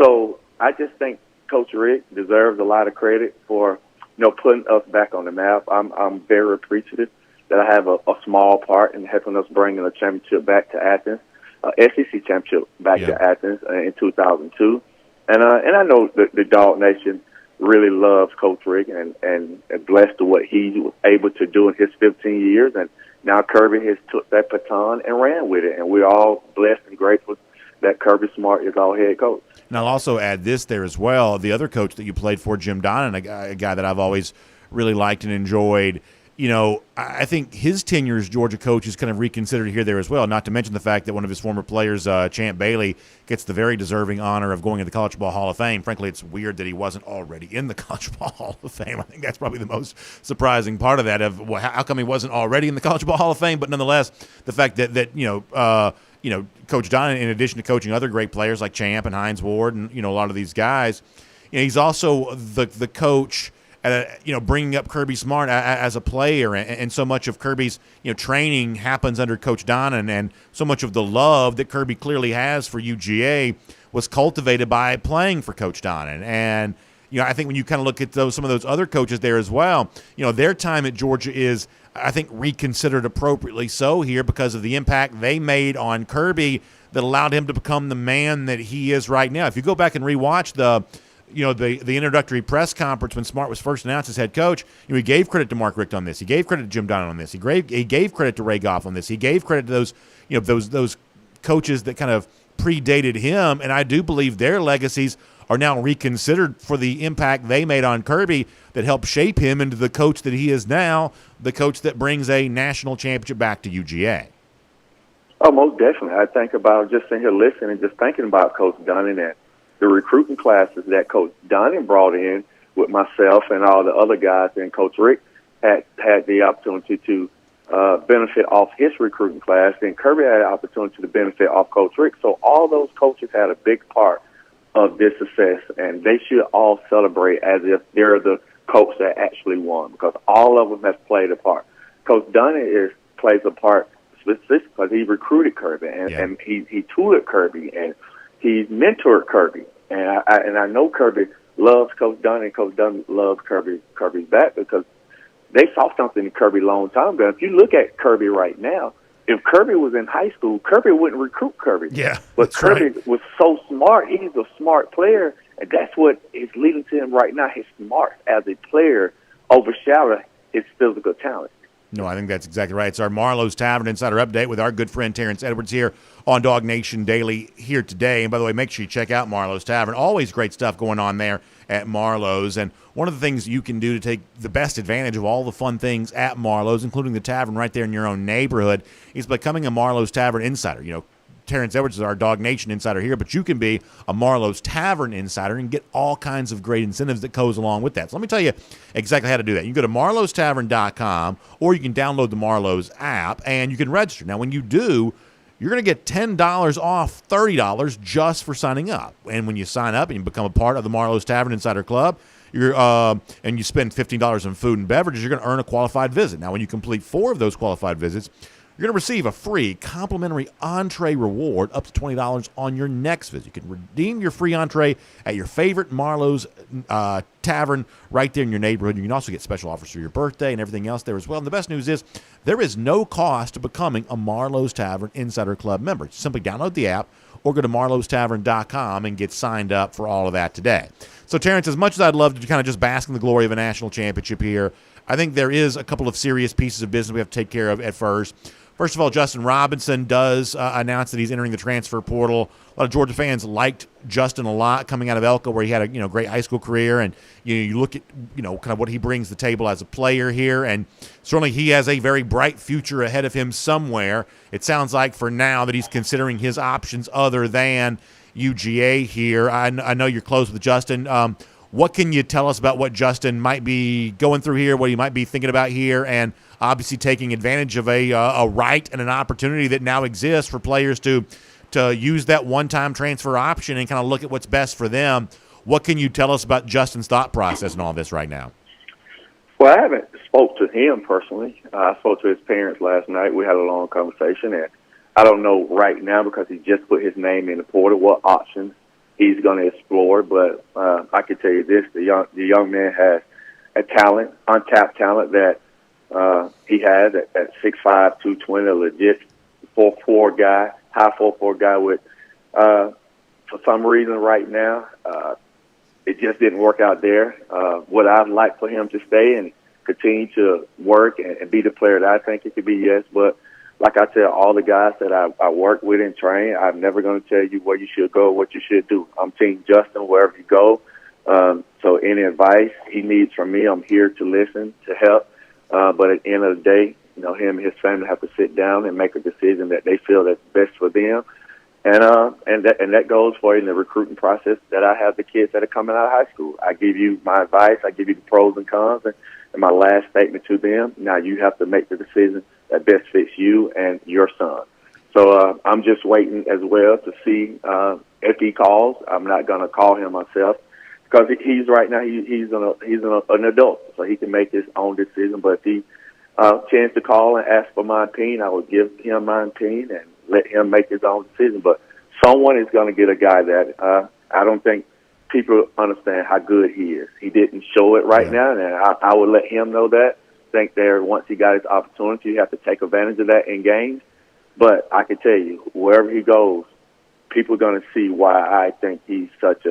So I just think Coach Rick deserves a lot of credit for putting us back on the map. I'm very appreciative that I have a small part in helping us bring a championship back to Athens, SEC championship back to Athens in 2002. And I know the DawgNation really loves Coach Rick and blessed to what he was able to do in his 15 years. And now Kirby has took that baton and ran with it. And we're all blessed and grateful that Kirby Smart is our head coach. And I'll also add this there as well. The other coach that you played for, Jim Donnan, a guy that I've always really liked and enjoyed. I think his tenure as Georgia coach is kind of reconsidered here there as well, not to mention the fact that one of his former players, Champ Bailey, gets the very deserving honor of going into the College Football Hall of Fame. Frankly, it's weird that he wasn't already in the College Football Hall of Fame. I think that's probably the most surprising part of that, of how come he wasn't already in the College Football Hall of Fame. But nonetheless, the fact that Coach Donnan, in addition to coaching other great players like Champ and Hines Ward and, a lot of these guys, he's also the coach bringing up Kirby Smart as a player, and so much of Kirby's training happens under Coach Donnan, and so much of the love that Kirby clearly has for UGA was cultivated by playing for Coach Donnan. And I think when you kind of look at some of those other coaches there as well, their time at Georgia is, I think, reconsidered appropriately so here because of the impact they made on Kirby that allowed him to become the man that he is right now. If you go back and rewatch the introductory press conference when Smart was first announced as head coach, he gave credit to Mark Richt on this. He gave credit to Jim Donnan on this. He gave credit to Ray Goff on this. He gave credit to those coaches that kind of predated him, and I do believe their legacies are now reconsidered for the impact they made on Kirby that helped shape him into the coach that he is now, the coach that brings a national championship back to UGA. Oh, most definitely. I think about just sitting here listening and just thinking about Coach Donnan and the recruiting classes that Coach Donnan brought in with myself and all the other guys, and Coach Rick had the opportunity to benefit off his recruiting class, and Kirby had the opportunity to benefit off Coach Rick. So all those coaches had a big part of this success, and they should all celebrate as if they're the coach that actually won, because all of them has played a part. Coach Dunn plays a part specifically because he recruited Kirby, and he tutored Kirby, and he's mentored Kirby. And I know Kirby loves Coach Dunn, and Coach Dunn loves Kirby's back, because they saw something in Kirby a long time ago. If you look at Kirby right now, if Kirby was in high school, Kirby wouldn't recruit Kirby. Yeah, but Kirby was so smart. He's a smart player, and that's what is leading to him right now. His smarts as a player overshadow his physical talent. No, I think that's exactly right. It's our Marlowe's Tavern Insider Update with our good friend Terrence Edwards here on DawgNation Daily here today. And by the way, make sure you check out Marlowe's Tavern. Always great stuff going on there at Marlowe's. And one of the things you can do to take the best advantage of all the fun things at Marlowe's, including the tavern right there in your own neighborhood, is becoming a Marlowe's Tavern Insider. You know, Terrence Edwards is our DawgNation Insider here, but you can be a Marlowe's Tavern Insider and get all kinds of great incentives that goes along with that. So let me tell you exactly how to do that. You can go to marlowestavern.com, or you can download the Marlowe's app, and you can register. Now, when you do, you're going to get $10 off $30 just for signing up. And when you sign up and you become a part of the Marlowe's Tavern Insider Club, and you spend $15 on food and beverages, you're going to earn a qualified visit. Now, when you complete 4 of those qualified visits, you're going to receive a free complimentary entree reward up to $20 on your next visit. You can redeem your free entree at your favorite Marlowe's tavern right there in your neighborhood. You can also get special offers for your birthday and everything else there as well. And the best news is there is no cost to becoming a Marlowe's Tavern Insider Club member. Simply download the app or go to marlowestavern.com and get signed up for all of that today. So, Terrence, as much as I'd love to kind of just bask in the glory of a national championship here, I think there is a couple of serious pieces of business we have to take care of at first. First of all, Justin Robinson does announce that he's entering the transfer portal. A lot of Georgia fans liked Justin a lot coming out of Elko, where he had a great high school career, and you look at kind of what he brings to the table as a player here, and certainly he has a very bright future ahead of him somewhere. It sounds like for now that he's considering his options other than UGA here. I know you're close with Justin. What can you tell us about what Justin might be going through here, what he might be thinking about here, and obviously taking advantage of a right and an opportunity that now exists for players to use that one-time transfer option and kind of look at what's best for them? What can you tell us about Justin's thought process in all this right now? Well, I haven't spoke to him personally. I spoke to his parents last night. We had a long conversation, and I don't know right now, because he just put his name in the portal, what options he's going to explore. But I can tell you this: the young man has a talent, untapped talent that he has at 6'5", 220, a legit 4'4" guy, high 4'4" guy. With for some reason right now, it just didn't work out there. Would I like for him to stay and continue to work and be the player that I think he could be? Yes, but like I tell all the guys that I work with and train, I'm never going to tell you where you should go, what you should do. I'm Team Justin wherever you go. So any advice he needs from me, I'm here to listen, to help. But at the end of the day, him and his family have to sit down and make a decision that they feel that's best for them. And that goes for in the recruiting process that I have the kids that are coming out of high school. I give you my advice. I give you the pros and cons, and my last statement to them. Now you have to make the decision that best fits you and your son. So I'm just waiting as well to see if he calls. I'm not going to call him myself, because he's right now he's an adult, so he can make his own decision. But if he chance to call and ask for my opinion, I would give him my opinion and let him make his own decision. But someone is going to get a guy that I don't think people understand how good he is. He didn't show it right now, and I would let him know that. I think once he got his opportunity, you have to take advantage of that in games. But I can tell you, wherever he goes, people are going to see why I think he's such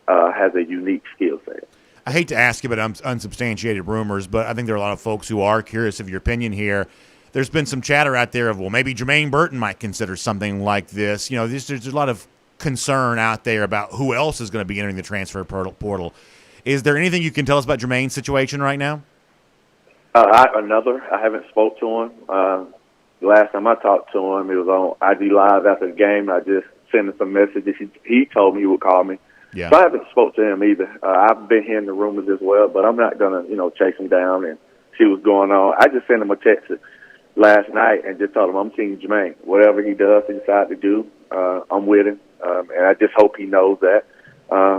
has a unique skill set. I hate to ask you about unsubstantiated rumors, but I think there are a lot of folks who are curious of your opinion here. There's been some chatter out there of, well, maybe Jermaine Burton might consider something like this. There's a lot of concern out there about who else is going to be entering the transfer portal. Is there anything you can tell us about Jermaine's situation right now? I haven't spoke to him. The last time I talked to him, it was on IG Live after the game. I just sent him some messages. He told me he would call me. Yeah. So I haven't spoke to him either. I've been hearing the rumors as well, but I'm not going to, chase him down and see what's going on. I just sent him a text last night and just told him I'm Team Jermaine. Whatever he does, he decides to do, I'm with him. And I just hope he knows that.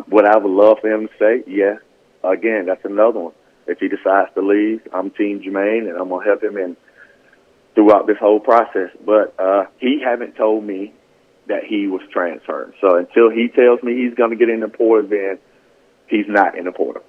Would I would love for him to say, yes. Again, that's another one. If he decides to leave, I'm Team Jermaine, and I'm going to help him throughout this whole process. But he haven't told me that he was transferred. So until he tells me he's going to get in the portal, then he's not in the portal.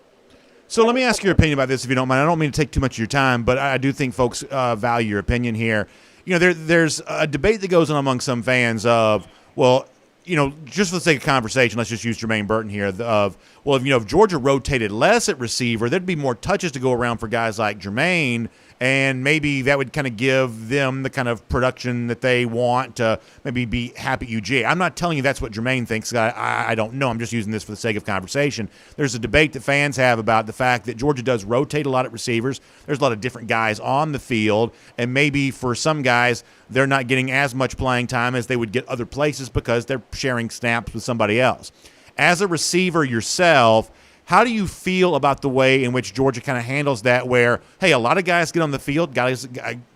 So let me ask your opinion about this, if you don't mind. I don't mean to take too much of your time, but I do think folks value your opinion here. You know, there's a debate that goes on among some fans of, well, you know, just for the sake of conversation, let's just use Jermaine Burton here, of, well, if Georgia rotated less at receiver, there'd be more touches to go around for guys like Jermaine, and maybe that would kind of give them the kind of production that they want to maybe be happy at UGA. I'm not telling you that's what Jermaine thinks. I don't know. I'm just using this for the sake of conversation. There's a debate that fans have about the fact that Georgia does rotate a lot at receivers. There's a lot of different guys on the field, and maybe for some guys they're not getting as much playing time as they would get other places because they're sharing snaps with somebody else. As a receiver yourself, how do you feel about the way in which Georgia kind of handles that where, hey, a lot of guys get on the field,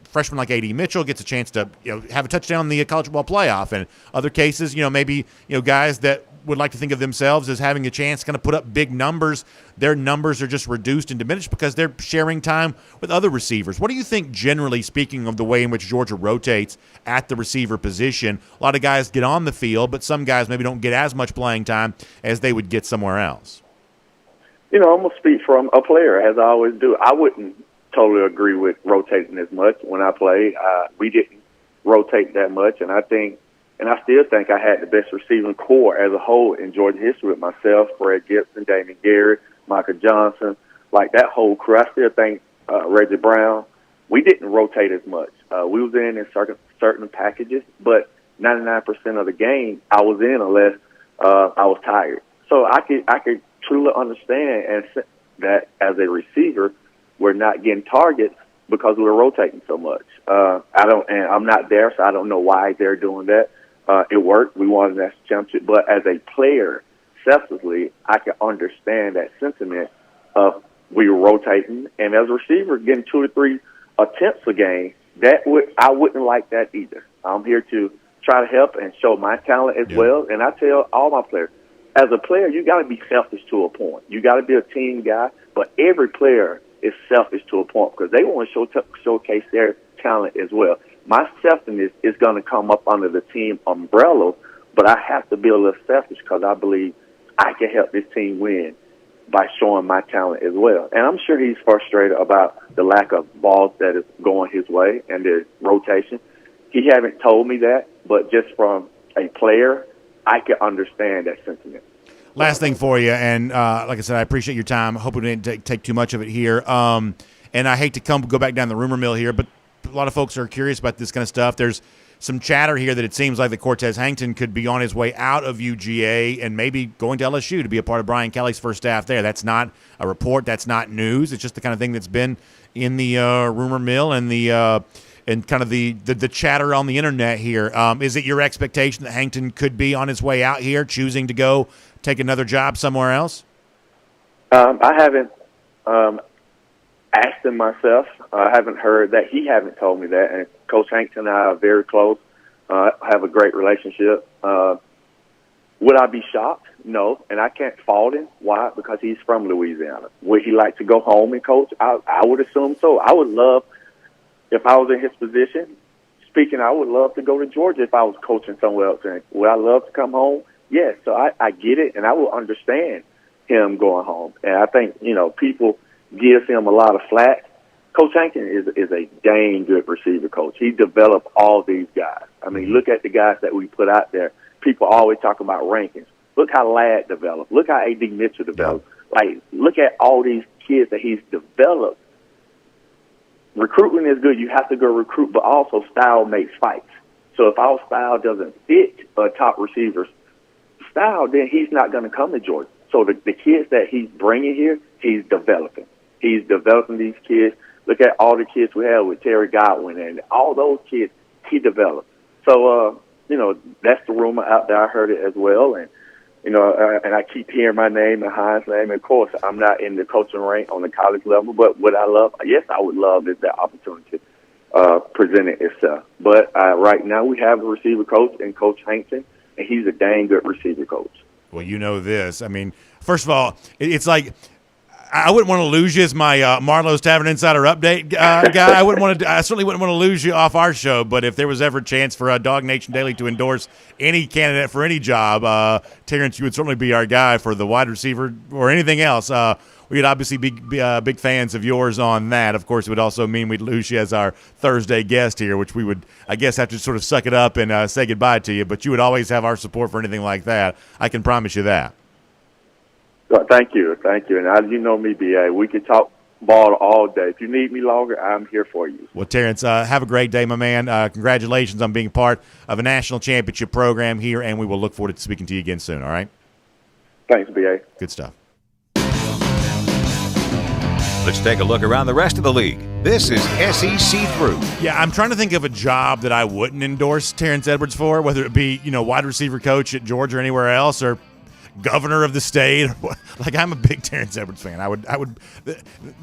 freshman like A.D. Mitchell gets a chance to have a touchdown in the college football playoff, and other cases, maybe guys that would like to think of themselves as having a chance to kind of put up big numbers, their numbers are just reduced and diminished because they're sharing time with other receivers. What do you think, generally speaking, of the way in which Georgia rotates at the receiver position? A lot of guys get on the field, but some guys maybe don't get as much playing time as they would get somewhere else. I'm going to speak from a player, as I always do. I wouldn't totally agree with rotating as much when I played. We didn't rotate that much, and I still think I had the best receiving core as a whole in Georgia history with myself, Fred Gibson, Damon Garrett, Michael Johnson, like that whole crew. I still think Reggie Brown, we didn't rotate as much. We was in certain packages, but 99% of the game I was in unless I was tired. So I could truly understand and that as a receiver, we're not getting targets because we're rotating so much. And I'm not there, so I don't know why they're doing that. It worked. We won the national championship. But as a player, selflessly, I can understand that sentiment of we were rotating. And as a receiver, getting 2 to 3 attempts a game, I wouldn't like that either. I'm here to try to help and show my talent as well. And I tell all my players, as a player, you got to be selfish to a point. You got to be a team guy, but every player is selfish to a point because they want to showcase their talent as well. My selfishness is going to come up under the team umbrella, but I have to be a little selfish because I believe I can help this team win by showing my talent as well. And I'm sure he's frustrated about the lack of balls that is going his way and the rotation. He haven't told me that, but just from a player, I can understand that sentiment. Last thing for you, and like I said, I appreciate your time. I hope we didn't take too much of it here. And I hate to go back down the rumor mill here, but a lot of folks are curious about this kind of stuff. There's some chatter here that it seems like that Cortez Hankton could be on his way out of UGA and maybe going to LSU to be a part of Brian Kelly's first staff there. That's not a report. That's not news. It's just the kind of thing that's been in the rumor mill and the and kind of the chatter on the internet here. Is it your expectation that Hankton could be on his way out here, choosing to go take another job somewhere else? I haven't asked him myself. I haven't heard that. He haven't told me that. And Coach Hankton and I are very close. Have a great relationship. Would I be shocked? No. And I can't fault him. Why? Because he's from Louisiana. Would he like to go home and coach? I would assume so. I would love, if I was in his position, I would love to go to Georgia if I was coaching somewhere else. And would I love to come home? Yes. So I get it, and I will understand him going home. And I think, people give him a lot of flack. Coach Hankton is a dang good receiver coach. He developed all these guys. I mean, look at the guys that we put out there. People always talk about rankings. Look how Ladd developed. Look how A.D. Mitchell developed. Look at all these kids that he's developed. Recruiting is good. You have to go recruit, but also style makes fights. So if our style doesn't fit a top receiver's style, then he's not going to come to Georgia. So the kids that he's bringing here, he's developing. He's developing these kids. Look at all the kids we have with Terry Godwin and all those kids he developed. So, that's the rumor out there. I heard it as well. And, and I keep hearing my name and Hines' name. And, of course, I'm not in the coaching rank on the college level. But would I love? Yes, I would love if that opportunity presented itself. But right now we have a receiver coach in Coach Hankton, and he's a dang good receiver coach. Well, you know this. I mean, first of all, it's like I wouldn't want to lose you as my Marlowe's Tavern Insider update guy. I certainly wouldn't want to lose you off our show. But if there was ever a chance for DawgNation Daily to endorse any candidate for any job, Terrence, you would certainly be our guy for the wide receiver or anything else. We'd obviously be big fans of yours on that. Of course, it would also mean we'd lose you as our Thursday guest here, which we would, I guess, have to sort of suck it up and say goodbye to you. But you would always have our support for anything like that. I can promise you that. Thank you. And you know me, B.A. We can talk ball all day. If you need me longer, I'm here for you. Well, Terrence, have a great day, my man. Congratulations on being part of a national championship program here, and we will look forward to speaking to you again soon, all right? Thanks, B.A. Good stuff. Let's take a look around the rest of the league. This is SEC Through. Yeah, I'm trying to think of a job that I wouldn't endorse Terrence Edwards for, whether it be, wide receiver coach at Georgia or anywhere else, or governor of the state. Like, I'm a big Terrence Edwards fan. I would.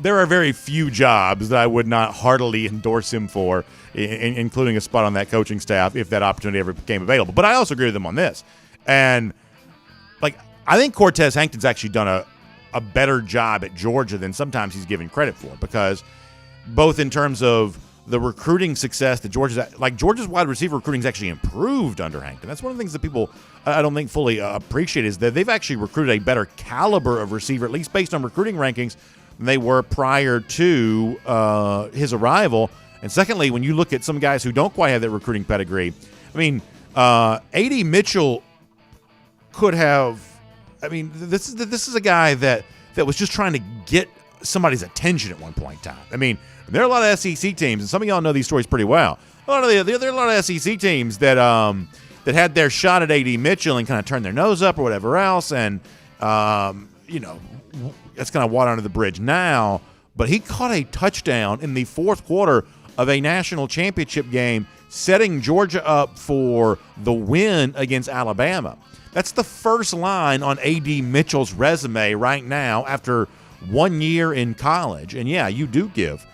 There are very few jobs that I would not heartily endorse him for, including a spot on that coaching staff if that opportunity ever became available. But I also agree with him on this. And, I think Cortez Hankton's actually done a better job at Georgia than sometimes he's given credit for, because both in terms of the recruiting success that Georgia's wide receiver recruiting's actually improved under Hankton. That's one of the things that people I don't think fully appreciate, is that they've actually recruited a better caliber of receiver, at least based on recruiting rankings, than they were prior to his arrival. And secondly, when you look at some guys who don't quite have that recruiting pedigree, A.D. Mitchell could have. This is a guy that was just trying to get somebody's attention at one point in time. There are a lot of SEC teams, and some of y'all know these stories pretty well. There are a lot of SEC teams that had their shot at A.D. Mitchell and kind of turned their nose up or whatever else, and that's kind of water under the bridge now. But he caught a touchdown in the fourth quarter of a national championship game, setting Georgia up for the win against Alabama. That's the first line on A.D. Mitchell's resume right now after 1 year in college. And, yeah, you do give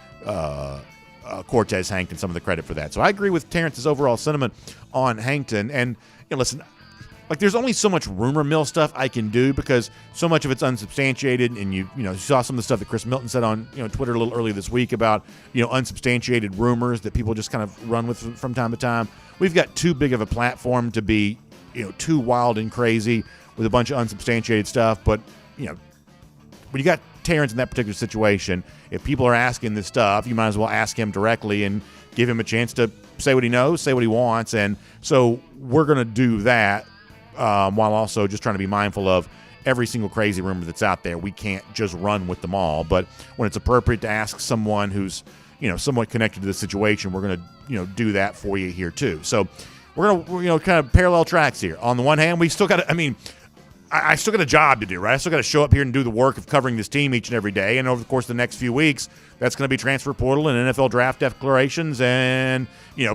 Cortez Hankton some of the credit for that. So I agree with Terrence's overall sentiment on Hankton. And, listen, there's only so much rumor mill stuff I can do, because so much of it's unsubstantiated. And you saw some of the stuff that Chris Milton said on Twitter a little earlier this week about unsubstantiated rumors that people just kind of run with from time to time. We've got too big of a platform to be too wild and crazy with a bunch of unsubstantiated stuff. But when you got Terrence in that particular situation, if people are asking this stuff, you might as well ask him directly and give him a chance to say what he knows, say what he wants. And so we're going to do that, while also just trying to be mindful of every single crazy rumor that's out there. We can't just run with them all. But when it's appropriate to ask someone who's somewhat connected to the situation, we're going to do that for you here too. So we're going to kind of parallel tracks here. On the one hand, we still got to, I still got a job to do, right? I still got to show up here and do the work of covering this team each and every day. And over the course of the next few weeks, that's going to be transfer portal and NFL draft declarations and,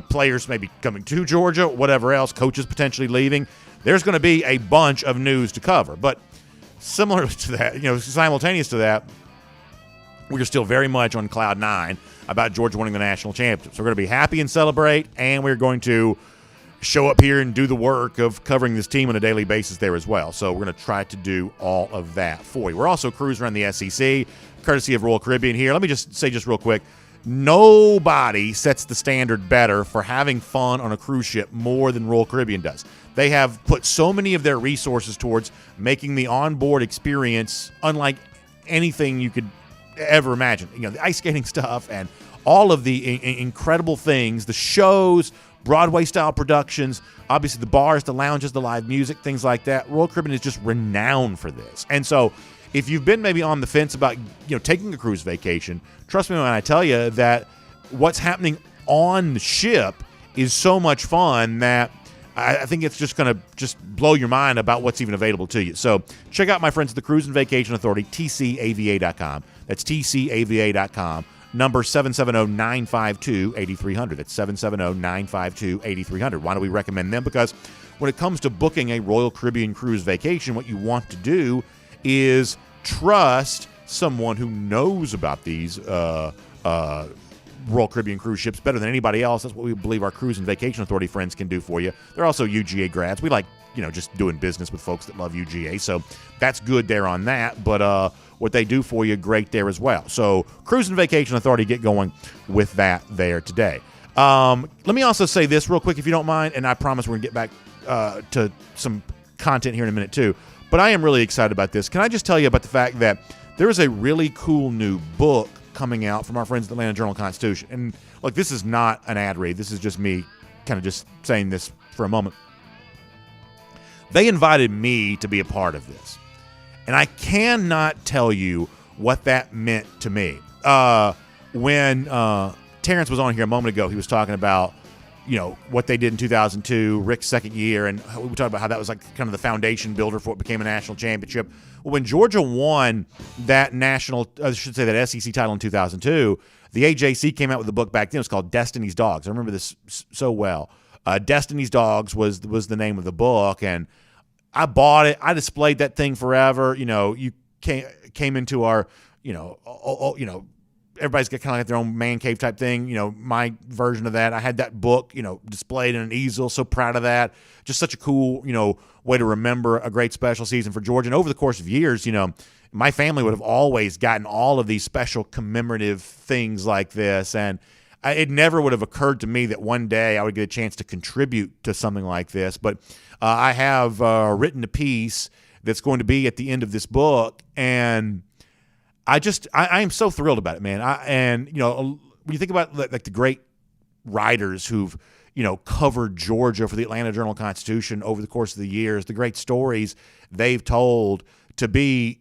players maybe coming to Georgia, whatever else, coaches potentially leaving. There's going to be a bunch of news to cover. But similar to that, simultaneous to that, we're still very much on cloud nine about Georgia winning the national championship. So we're going to be happy and celebrate, and we're going to show up here and do the work of covering this team on a daily basis there as well. So we're going to try to do all of that for you. We're also cruising around the SEC, courtesy of Royal Caribbean here. Let me just say real quick, nobody sets the standard better for having fun on a cruise ship more than Royal Caribbean does. They have put so many of their resources towards making the onboard experience unlike anything you could ever imagine. The ice skating stuff and all of the incredible things, the shows, Broadway-style productions, obviously the bars, the lounges, the live music, things like that. Royal Caribbean is just renowned for this. And so if you've been maybe on the fence about taking a cruise vacation, trust me when I tell you that what's happening on the ship is so much fun that I think it's just going to just blow your mind about what's even available to you. So check out my friends at the Cruise and Vacation Authority, tcava.com. That's tcava.com. Number 770-952-8300. That's 770-952-8300. Why do we recommend them? Because when it comes to booking a Royal Caribbean cruise vacation, what you want to do is trust someone who knows about these Royal Caribbean cruise ships better than anybody else. That's what we believe our Cruise and Vacation Authority friends can do for you. They're also UGA grads. We like, just doing business with folks that love UGA. So that's good there on that. But what they do for you, great there as well. So Cruise and Vacation Authority, get going with that there today. Let me also say this real quick, if you don't mind, and I promise we're going to get back to some content here in a minute too. But I am really excited about this. Can I just tell you about the fact that there is a really cool new book coming out from our friends at the Atlanta Journal-Constitution. And look, this is not an ad read. This is just me kind of just saying this for a moment. They invited me to be a part of this. And I cannot tell you what that meant to me. When Terrence was on here a moment ago, he was talking about, what they did in 2002, Rick's second year, and we talked about how that was like kind of the foundation builder for what became a national championship. Well, when Georgia won that that SEC title in 2002, the AJC came out with a book back then. It was called Destiny's Dogs. I remember this so well. Destiny's Dogs was the name of the book, and I bought it. I displayed that thing forever. You came into our, everybody's got kind of like their own man cave type thing. My version of that. I had that book, displayed in an easel. So proud of that. Just such a cool, way to remember a great special season for Georgia. And over the course of years, my family would have always gotten all of these special commemorative things like this. And it never would have occurred to me that one day I would get a chance to contribute to something like this. But I have written a piece that's going to be at the end of this book, and I am so thrilled about it, man. When you think about like the great writers who've covered Georgia for the Atlanta Journal-Constitution over the course of the years, the great stories they've told, to be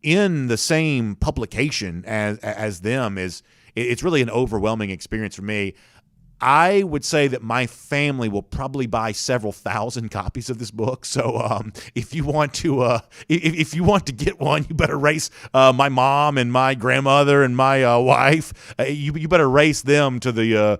in the same publication as them it's really an overwhelming experience for me. I would say that my family will probably buy several thousand copies of this book. So if you want to get one, you better race my mom and my grandmother and my wife. You better race them to the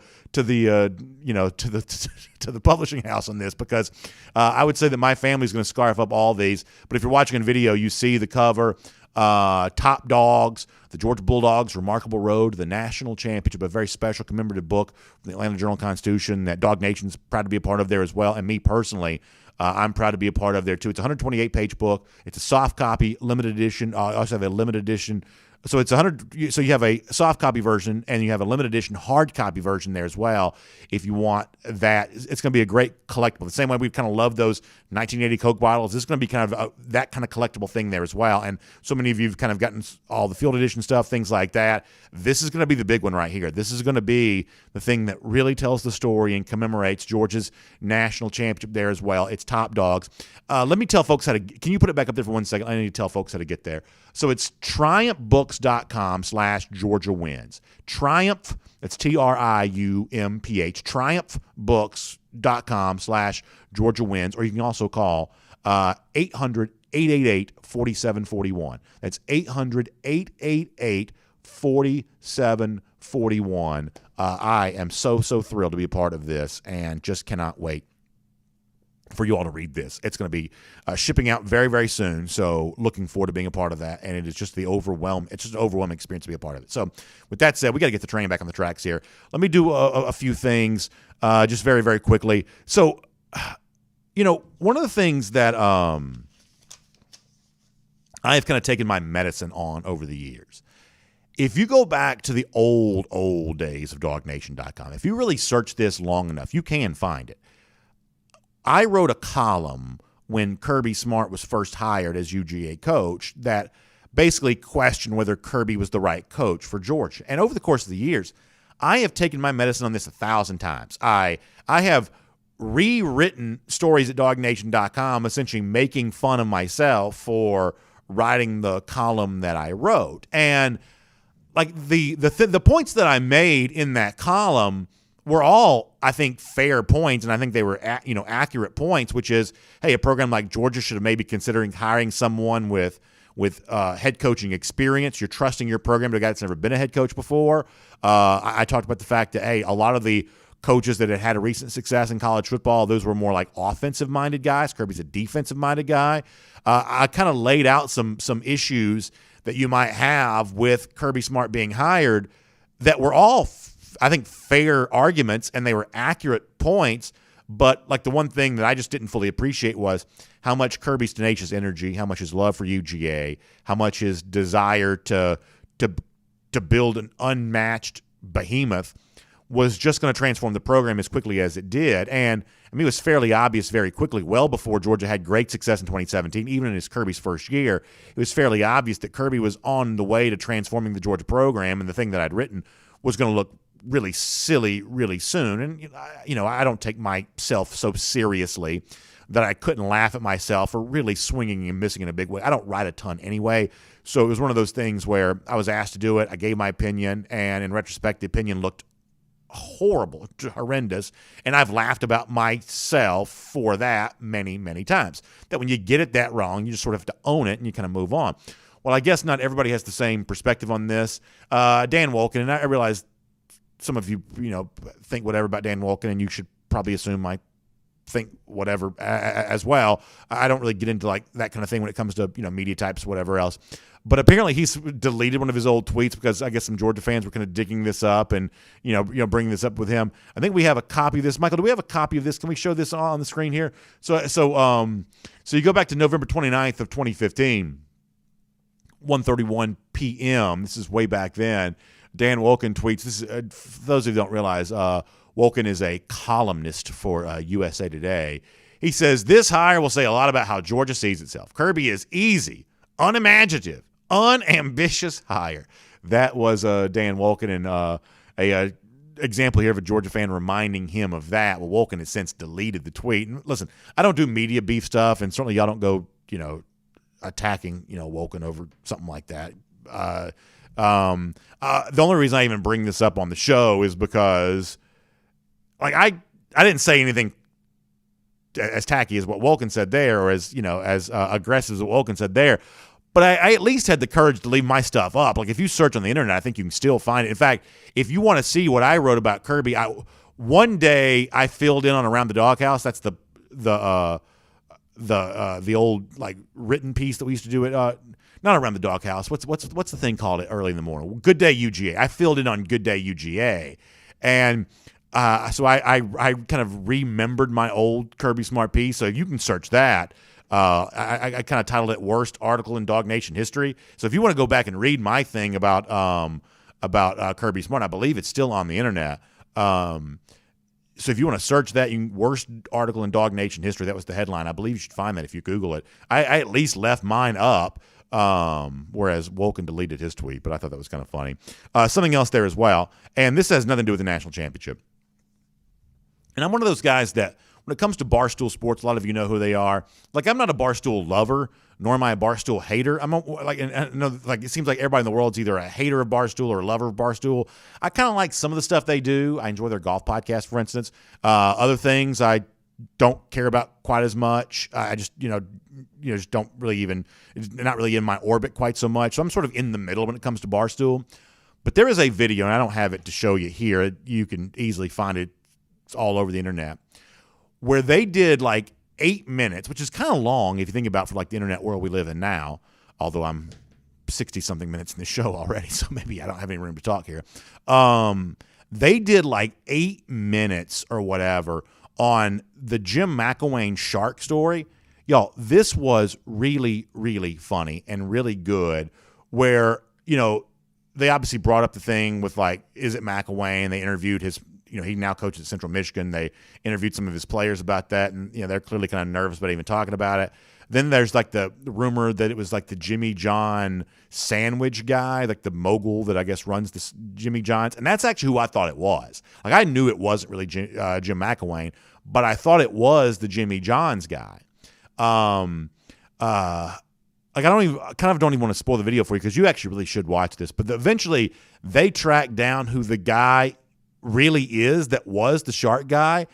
publishing house on this, because I would say that my family's going to scarf up all these. But if you're watching a video, you see the cover. Top Dogs, the Georgia Bulldogs' Remarkable Road to the National Championship, a very special commemorative book from the Atlanta Journal-Constitution that DawgNation's proud to be a part of there as well. And me personally, I'm proud to be a part of there too. It's a 128-page book. It's a soft copy, limited edition. I also have a limited edition. So it's 100. So you have a soft copy version and you have a limited edition hard copy version there as well. If you want that, it's going to be a great collectible. The same way we kind of love those 1980 Coke bottles. This is going to be kind of that kind of collectible thing there as well. And so many of you have kind of gotten all the field edition stuff, things like that. This is going to be the big one right here. This is going to be the thing that really tells the story and commemorates Georgia's national championship there as well. It's Top Dogs. Let me tell folks how to. Can you put it back up there for 1 second? I need to tell folks how to get there. So it's triumphbooks.com/Georgia wins. Triumph, that's TRIUMPH, triumphbooks.com/Georgia wins, or you can also call 800-888-4741. That's 800-888-4741. I am so thrilled to be a part of this and just cannot wait for you all to read this. It's going to be shipping out very, very soon. So looking forward to being a part of that. And it's just an overwhelming experience to be a part of it. So with that said, we got to get the train back on the tracks here. Let me do a few things just very, very quickly. So, one of the things that I have kind of taken my medicine on over the years, if you go back to the old days of DawgNation.com, if you really search this long enough, you can find it. I wrote a column when Kirby Smart was first hired as UGA coach that basically questioned whether Kirby was the right coach for Georgia. And over the course of the years, I have taken my medicine on this 1,000 times. I have rewritten stories at DawgNation.com, essentially making fun of myself for writing the column that I wrote. And like the points that I made in that column were all, I think, fair points, and I think they were accurate points, which is, hey, a program like Georgia should have maybe considering hiring someone with head coaching experience. You're trusting your program to a guy that's never been a head coach before. I talked about the fact that, hey, a lot of the coaches that had a recent success in college football, those were more like offensive-minded guys. Kirby's a defensive-minded guy. I kind of laid out some issues that you might have with Kirby Smart being hired that were all I think, fair arguments, and they were accurate points. But like the one thing that I just didn't fully appreciate was how much Kirby's tenacious energy, how much his love for UGA, how much his desire to build an unmatched behemoth was just going to transform the program as quickly as it did. And I mean, it was fairly obvious very quickly, well before Georgia had great success in 2017, even in his Kirby's first year, it was fairly obvious that Kirby was on the way to transforming the Georgia program, and the thing that I'd written was going to look really silly really soon. And, I don't take myself so seriously that I couldn't laugh at myself for really swinging and missing in a big way. I don't write a ton anyway, so it was one of those things where I was asked to do it. I gave my opinion, and in retrospect, the opinion looked horrible, horrendous, and I've laughed about myself for that many, many times. That when you get it that wrong, you just sort of have to own it and you kind of move on. Well, I guess not everybody has the same perspective on this. Dan Wolken, and I realize some of you, think whatever about Dan Wolken, and you should probably assume I think whatever as well. I don't really get into like that kind of thing when it comes to media types, whatever else. But apparently he's deleted one of his old tweets because I guess some Georgia fans were kind of digging this up and bringing this up with him. I think we have a copy of this. Michael, do we have a copy of this? Can we show this on the screen here? So you go back to November 29th of 2015, 1:31 p.m. This is way back then. Dan Wolken tweets. This is, for those of you who don't realize, Wolken is a columnist for USA Today. He says, this hire will say a lot about how Georgia sees itself. Kirby is easy, unimaginative, unambitious hire. That was Dan Wolken, and a example here of a Georgia fan reminding him of that. Well, Wolken has since deleted the tweet. And listen, I don't do media beef stuff, and certainly y'all don't go, attacking, Wolken over something like that. The only reason I even bring this up on the show is because, like, I didn't say anything as tacky as what Wolken said there, or as aggressive as what Wolken said there. But I at least had the courage to leave my stuff up. Like, if you search on the internet, I think you can still find it. In fact, if you want to see what I wrote about Kirby, one day I filled in on Around the Doghouse. That's the old like written piece that we used to do at not Around the Doghouse. What's the thing called it early in the morning? Good Day UGA. I filled in on Good Day UGA, and so I kind of remembered my old Kirby Smart piece. So you can search that. I kind of titled it "Worst Article in DawgNation History." So if you want to go back and read my thing about Kirby Smart, I believe it's still on the internet. So if you want to search that, worst article in DawgNation History, that was the headline. I believe you should find that if you Google it. I at least left mine up, whereas Wolken deleted his tweet, but I thought that was kind of funny. Something else there as well, and this has nothing to do with the national championship. And I'm one of those guys that, when it comes to Barstool Sports, a lot of you know who they are. Like, I'm not a Barstool lover, nor am I a Barstool hater. It seems like everybody in the world's either a hater of Barstool or a lover of Barstool. I kind of like some of the stuff they do. I enjoy their golf podcast, for instance. Other things I don't care about quite as much. I just, just don't really even, not really in my orbit quite so much. So I'm sort of in the middle when it comes to Barstool. But there is a video, and I don't have it to show you here. You can easily find it. It's all over the internet, where they did like 8 minutes, which is kind of long if you think about for like the internet world we live in now, although I'm 60-something minutes in the show already, so maybe I don't have any room to talk here. They did like 8 minutes or whatever on the Jim McElwain shark story. Y'all, this was really, really funny and really good, where, they obviously brought up the thing with like, is it McElwain? They interviewed his, he now coaches at Central Michigan. They interviewed some of his players about that, and they're clearly kind of nervous about even talking about it. Then there's like the rumor that it was like the Jimmy John sandwich guy, like the mogul that I guess runs the Jimmy John's, and that's actually who I thought it was. Like, I knew it wasn't really Jim McElwain, but I thought it was the Jimmy John's guy. Like, I don't even want to spoil the video for you, because you actually really should watch this. But eventually they tracked down who the guy really is that was the shark guy.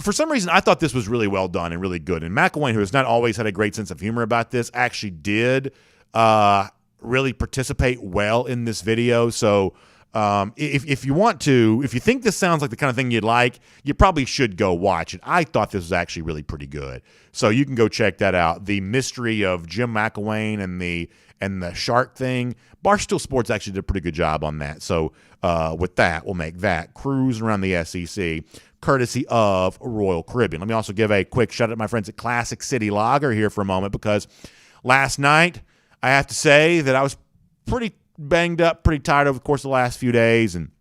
For some reason, I thought this was really well done and really good. And McElwain, who has not always had a great sense of humor about this, actually did really participate well in this video. So if you want to, if you think this sounds like the kind of thing you'd like, you probably should go watch it. I thought this was actually really pretty good. So you can go check that out. The mystery of Jim McElwain and the and the shark thing. Barstool Sports actually did a pretty good job on that. So with that, we'll make that cruising around the SEC, courtesy of Royal Caribbean. Let me also give a quick shout out to my friends at Classic City Lager here for a moment, because last night I have to say that I was pretty banged up, pretty tired over the course of the last few days, and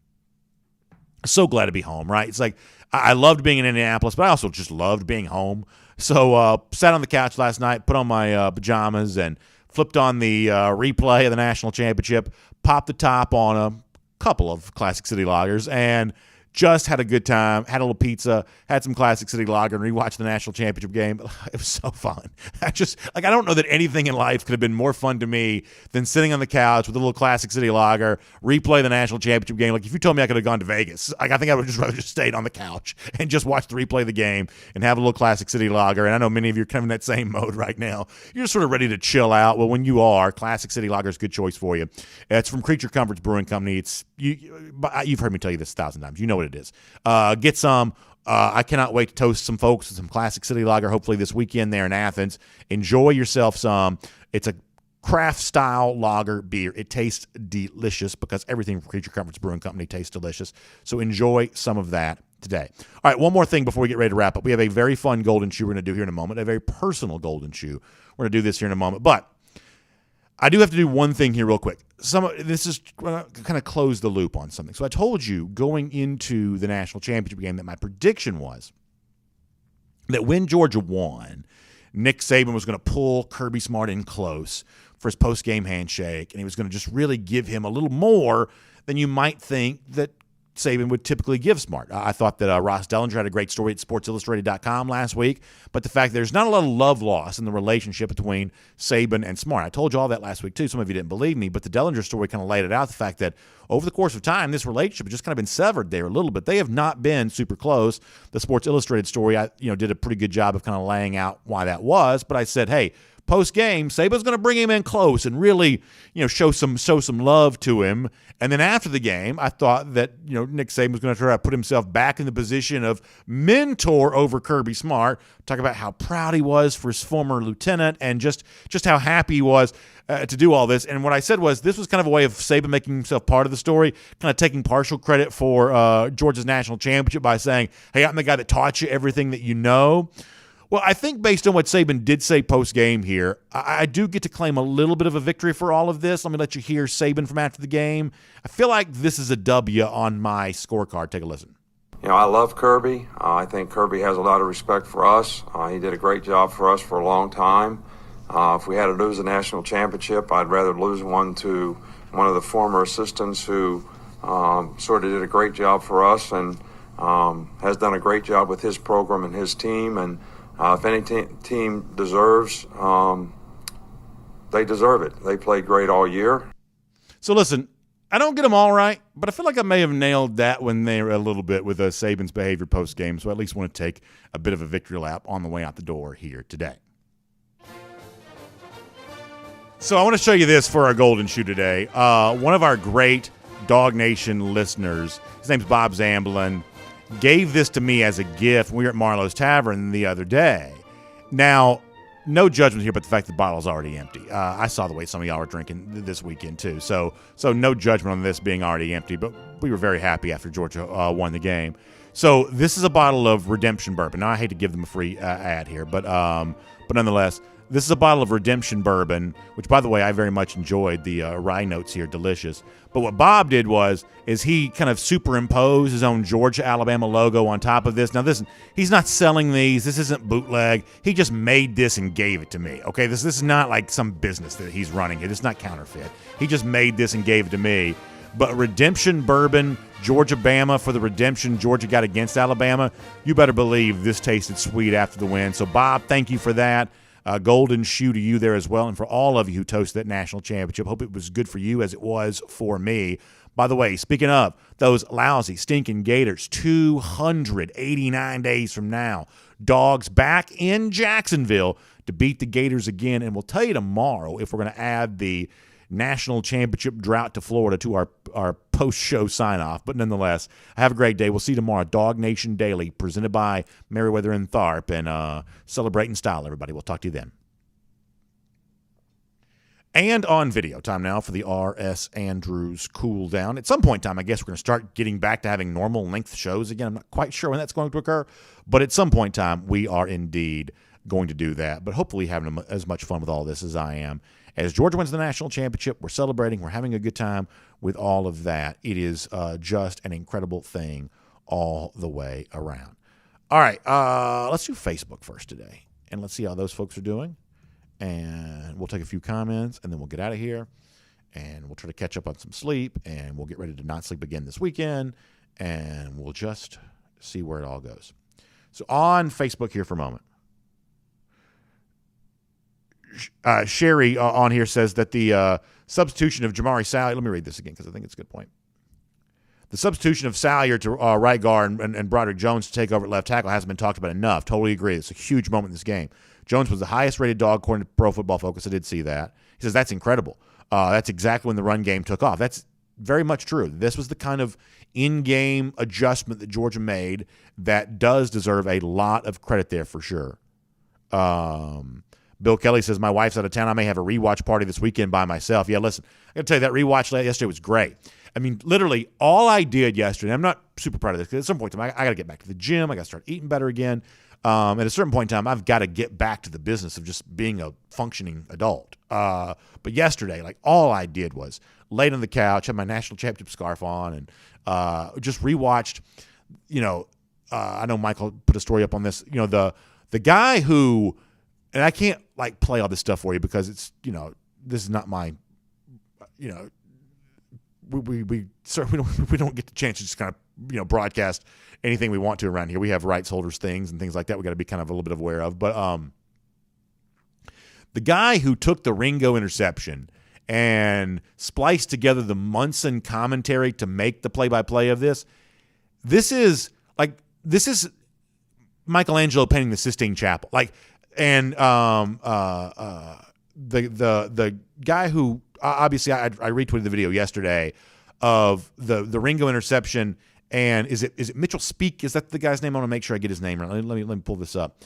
so glad to be home, right? It's like I loved being in Indianapolis, but I also just loved being home. So sat on the couch last night, put on my pajamas, and flipped on the replay of the national championship, popped the top on a couple of Classic City Lagers, and just had a good time, had a little pizza, had some Classic City Lager, and rewatched the national championship game. It was so fun. I don't know that anything in life could have been more fun to me than sitting on the couch with a little Classic City Lager, replay the national championship game. Like, if you told me I could have gone to Vegas, I think I would just rather just stayed on the couch and just watch the replay of the game and have a little Classic City Lager. And I know many of you are kind of in that same mode right now. You're just sort of ready to chill out. Well, when you are, Classic City Lager is a good choice for you. It's from Creature Comforts Brewing Company. You've heard me tell you this 1,000 times. You know what it is. Get some. I cannot wait to toast some folks with some Classic City Lager, hopefully this weekend there in Athens. Enjoy yourself some. It's a craft-style lager beer. It tastes delicious because everything from Creature Comforts Brewing Company tastes delicious. So enjoy some of that today. All right, one more thing before we get ready to wrap up. We have a very fun golden shoe we're going to do here in a moment, a very personal golden shoe. We're going to do this here in a moment. But I do have to do one thing here real quick. This is kind of close the loop on something. So I told you going into the national championship game that my prediction was that when Georgia won, Nick Saban was going to pull Kirby Smart in close for his post-game handshake, and he was going to just really give him a little more than you might think that Saban would typically give Smart. I thought that Ross Dellinger had a great story at SportsIllustrated.com last week, but the fact that there's not a lot of love lost in the relationship between Saban and Smart. I told you all that last week too. Some of you didn't believe me, but the Dellinger story kind of laid it out, the fact that over the course of time, this relationship has just kind of been severed there a little bit. They have not been super close. The Sports Illustrated story, I did a pretty good job of kind of laying out why that was, but I said, hey, post-game, Saban's going to bring him in close and really, show some love to him. And then after the game, I thought that, Nick Saban was going to try to put himself back in the position of mentor over Kirby Smart, talk about how proud he was for his former lieutenant and just how happy he was to do all this. And what I said was this was kind of a way of Saban making himself part of the story, kind of taking partial credit for Georgia's national championship by saying, hey, I'm the guy that taught you everything that you know. Well, I think based on what Saban did say post-game here, I do get to claim a little bit of a victory for all of this. Let me let you hear Saban from after the game. I feel like this is a W on my scorecard. Take a listen. I love Kirby. I think Kirby has a lot of respect for us. He did a great job for us for a long time. If we had to lose a national championship, I'd rather lose one to one of the former assistants who sort of did a great job for us and has done a great job with his program and his team. And if any team deserves, they deserve it. They played great all year. So listen, I don't get them all right, but I feel like I may have nailed that one there a little bit with Saban's behavior post-game, so I at least want to take a bit of a victory lap on the way out the door here today. So I want to show you this for our golden shoe today. One of our great DawgNation listeners, his name's Bob Zamblin, gave this to me as a gift when we were at Marlowe's Tavern the other day. Now, no judgment here, but the fact the bottle's already empty. I saw the way some of y'all were drinking this weekend, too. So no judgment on this being already empty, but we were very happy after Georgia won the game. So this is a bottle of Redemption Bourbon. Now, I hate to give them a free ad here, but nonetheless, this is a bottle of Redemption Bourbon, which, by the way, I very much enjoyed. The rye notes here, delicious. But what Bob did is he kind of superimposed his own Georgia-Alabama logo on top of this. Now, listen, he's not selling these. This isn't bootleg. He just made this and gave it to me, okay? This is not like some business that he's running here. This is not counterfeit. He just made this and gave it to me. But Redemption Bourbon, Georgia-Bama for the redemption Georgia got against Alabama, you better believe this tasted sweet after the win. So, Bob, thank you for that. Golden shoe to you there as well, and for all of you who toasted that national championship. Hope it was good for you as it was for me. By the way, speaking of those lousy, stinking Gators, 289 days from now, Dogs back in Jacksonville to beat the Gators again, and we'll tell you tomorrow if we're going to add the national championship drought to Florida to our post-show sign-off. But nonetheless, have a great day. We'll see you tomorrow. DawgNation Daily, presented by Meriwether and Tharp, and celebrate in style, everybody. We'll talk to you then. and on video. Time now for the R.S. Andrews cool down. At some point in time, I guess we're going to start getting back to having normal length shows again. I'm not quite sure when that's going to occur, but at some point in time, we are indeed going to do that. But hopefully having as much fun with all this as I am. As Georgia wins the national championship, we're celebrating. We're having a good time with all of that. It is just an incredible thing all the way around. All right, let's do Facebook first today, and let's see how those folks are doing. And we'll take a few comments, and then we'll get out of here, and we'll try to catch up on some sleep, and we'll get ready to not sleep again this weekend, and we'll just see where it all goes. So on Facebook here for a moment, Sherry on here says that the substitution of Jamari Salyer, let me read this again because I think it's a good point. The substitution of Salyer to right guard and Broderick Jones to take over at left tackle hasn't been talked about enough. Totally agree. It's a huge moment in this game. Jones was the highest-rated dog according to Pro Football Focus. I did see that. He says that's incredible. That's exactly when the run game took off. That's very much true. This was the kind of in-game adjustment that Georgia made that does deserve a lot of credit there for sure. Bill Kelly says, my wife's out of town. I may have a rewatch party this weekend by myself. Yeah, listen, I got to tell you, that rewatch yesterday was great. I mean, literally, all I did yesterday, I'm not super proud of this, because at some point in time, I got to get back to the gym. I got to start eating better again. At a certain point in time, I've got to get back to the business of just being a functioning adult. But yesterday, like, all I did was laid on the couch, had my national championship scarf on, and just rewatched, I know Michael put a story up on this, the guy who, and I can't, like, play all this stuff for you because it's, this is not my, we don't get the chance to just kind of broadcast anything we want to around here. We have rights holders things and things like that we got to be kind of a little bit aware of. But the guy who took the Ringo interception and spliced together the Munson commentary to make the play-by-play of this is Michelangelo painting the Sistine Chapel. And the guy who obviously I retweeted the video yesterday of the Ringo interception, and is it Mitchell Speak? Is that the guy's name? I want to make sure I get his name right. Let me pull this up.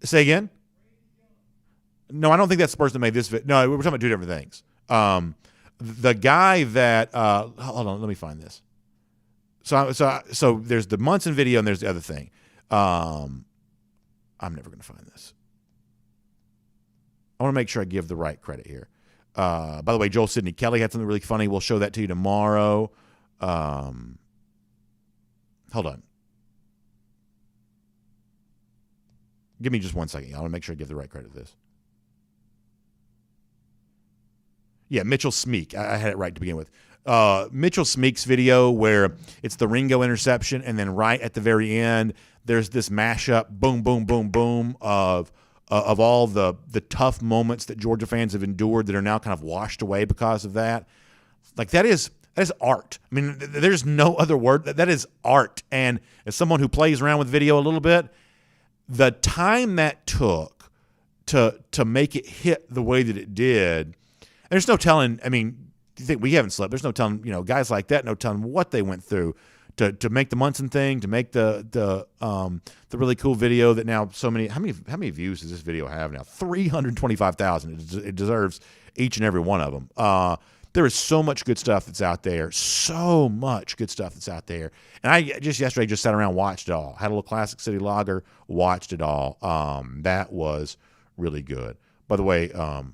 Say again? No, I don't think that's the person that made this video. No, we're talking about two different things. The guy that hold on, let me find this. So there's the Munson video and there's the other thing. I'm never going to find this. I want to make sure I give the right credit here. By the way, Joel Sidney Kelly had something really funny. We'll show that to you tomorrow. Hold on. Give me just 1 second. I want to make sure I give the right credit to this. Yeah, Mitchell Smeek. I had it right to begin with. Mitchell Smeek's video where it's the Ringo interception, and then right at the very end, there's this mashup, boom, boom, boom, boom, of all the tough moments that Georgia fans have endured that are now kind of washed away because of that. Like, that is art. I mean, there's no other word. That is art. And as someone who plays around with video a little bit, the time that took to make it hit the way that it did, there's no telling. I mean, you think we haven't slept? There's no telling. Guys like that, no telling what they went through to make the Munson thing, to make the really cool video that now so many. How many views does this video have now? 325,000. It deserves each and every one of them. There is so much good stuff that's out there. So much good stuff that's out there. And I yesterday just sat around, watched it all. Had a little Classic City Lager, watched it all. That was really good. By the way, our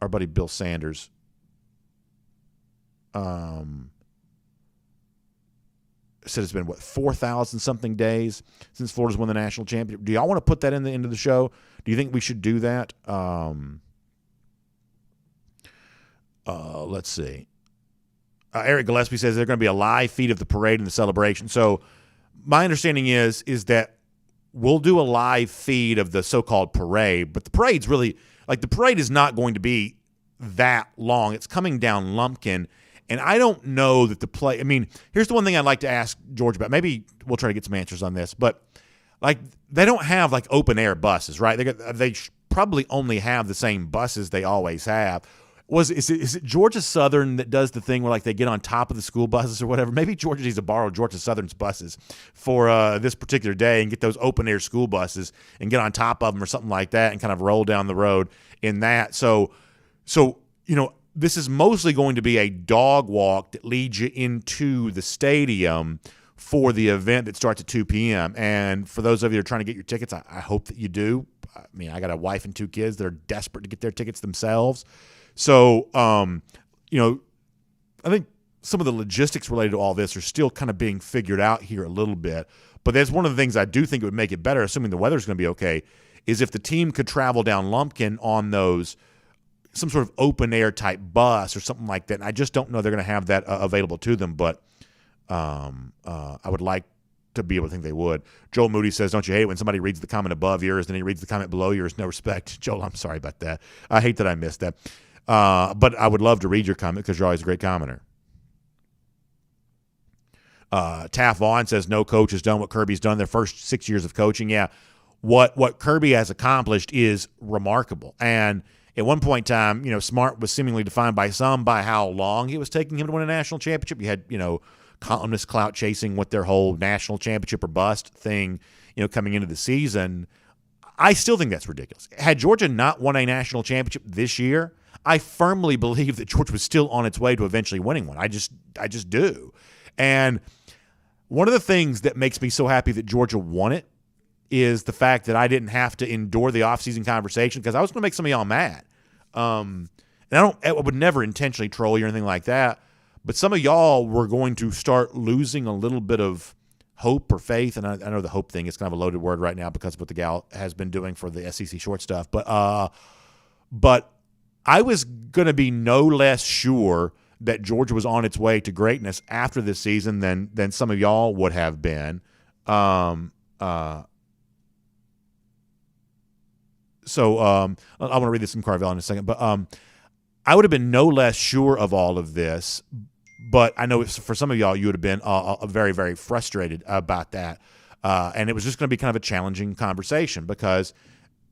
buddy Bill Sanders said it's been, 4,000 something days since Florida's won the national championship. Do y'all want to put that into the show? Do you think we should do that? Let's see. Eric Gillespie says there's going to be a live feed of the parade and the celebration. So my understanding is that we'll do a live feed of the so-called parade, but the parade's really, the parade is not going to be that long. It's coming down Lumpkin, and I don't know that here's the one thing I'd like to ask George about. Maybe we'll try to get some answers on this, but they don't have open air buses, right? They probably only have the same buses they always have. Is it Georgia Southern that does the thing where they get on top of the school buses or whatever? Maybe Georgia needs to borrow Georgia Southern's buses for this particular day and get those open air school buses and get on top of them or something like that and kind of roll down the road in that. So So, this is mostly going to be a dog walk that leads you into the stadium for the event that starts at 2 p.m. And for those of you that are trying to get your tickets, I hope that you do. I mean, I got a wife and 2 kids that are desperate to get their tickets themselves. So, I think some of the logistics related to all this are still kind of being figured out here a little bit. But that's one of the things I do think it would make it better, assuming the weather's going to be okay, is if the team could travel down Lumpkin on some sort of open air type bus or something like that. And I just don't know they're going to have that available to them, but I would like to be able to think they would. Joel Moody says, don't you hate when somebody reads the comment above yours and he reads the comment below yours? No respect. Joel, I'm sorry about that. I hate that I missed that. But I would love to read your comment because you're always a great commenter. Taff Vaughn says, no coach has done what Kirby's done their first 6 years of coaching. Yeah, what Kirby has accomplished is remarkable. And at one point in time, Smart was seemingly defined by some by how long it was taking him to win a national championship. You had, columnists clout chasing with their whole national championship or bust thing, coming into the season. I still think that's ridiculous. Had Georgia not won a national championship this year, I firmly believe that Georgia was still on its way to eventually winning one. I just do. And one of the things that makes me so happy that Georgia won it is the fact that I didn't have to endure the offseason conversation because I was going to make some of y'all mad. And I would never intentionally troll you or anything like that, but some of y'all were going to start losing a little bit of hope or faith, and I know the hope thing is kind of a loaded word right now because of what the gal has been doing for the SEC short stuff, but I was going to be no less sure that Georgia was on its way to greatness after this season than some of y'all would have been. So I want to read this from Carvel in a second, but I would have been no less sure of all of this, but I know for some of y'all, you would have been very, very frustrated about that. And it was just going to be kind of a challenging conversation because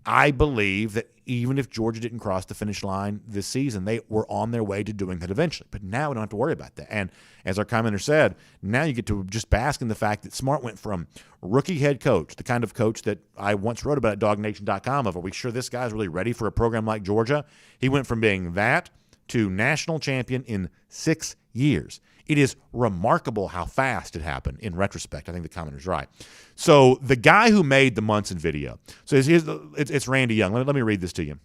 I believe that even if Georgia didn't cross the finish line this season, they were on their way to doing that eventually. But now we don't have to worry about that. And as our commenter said, now you get to just bask in the fact that Smart went from rookie head coach, the kind of coach that I once wrote about at DawgNation.com of, are we sure this guy's really ready for a program like Georgia? He went from being that to national champion in 6 years. It is remarkable how fast it happened in retrospect. I think the commenter's right. So the guy who made the Munson video, so it's Randy Young. Let me read this to you.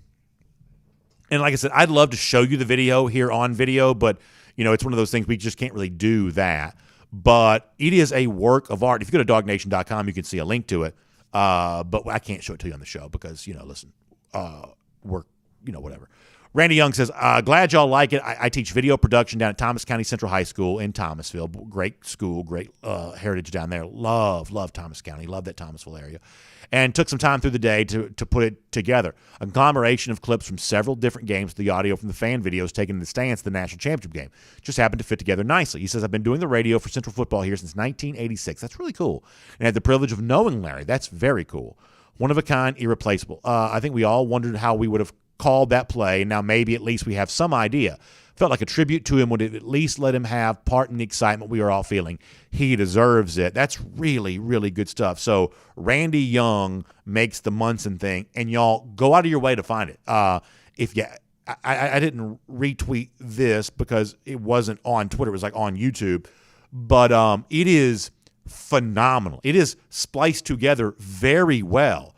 And like I said, I'd love to show you the video here on video, but it's one of those things we just can't really do that. But it is a work of art. If you go to DawgNation.com, you can see a link to it. But I can't show it to you on the show because, listen, we're, whatever. Randy Young says, glad y'all like it. I teach video production down at Thomas County Central High School in Thomasville. Great school, great heritage down there. Love Thomas County. Love that Thomasville area. And took some time through the day to put it together. A conglomeration of clips from several different games, the audio from the fan videos taken in the stands at the national championship game. Just happened to fit together nicely. He says, I've been doing the radio for Central Football here since 1986. That's really cool. And I had the privilege of knowing Larry. That's very cool. One of a kind, irreplaceable. I think we all wondered how we would have called that play. Now maybe at least we have some idea. Felt like a tribute to him would at least let him have part in the excitement we were all feeling. He deserves it. That's really, really good stuff. So Randy Young makes the Munson thing, and y'all go out of your way to find it. I didn't retweet this because it wasn't on Twitter. It was like on YouTube. But it is phenomenal. It is spliced together very well.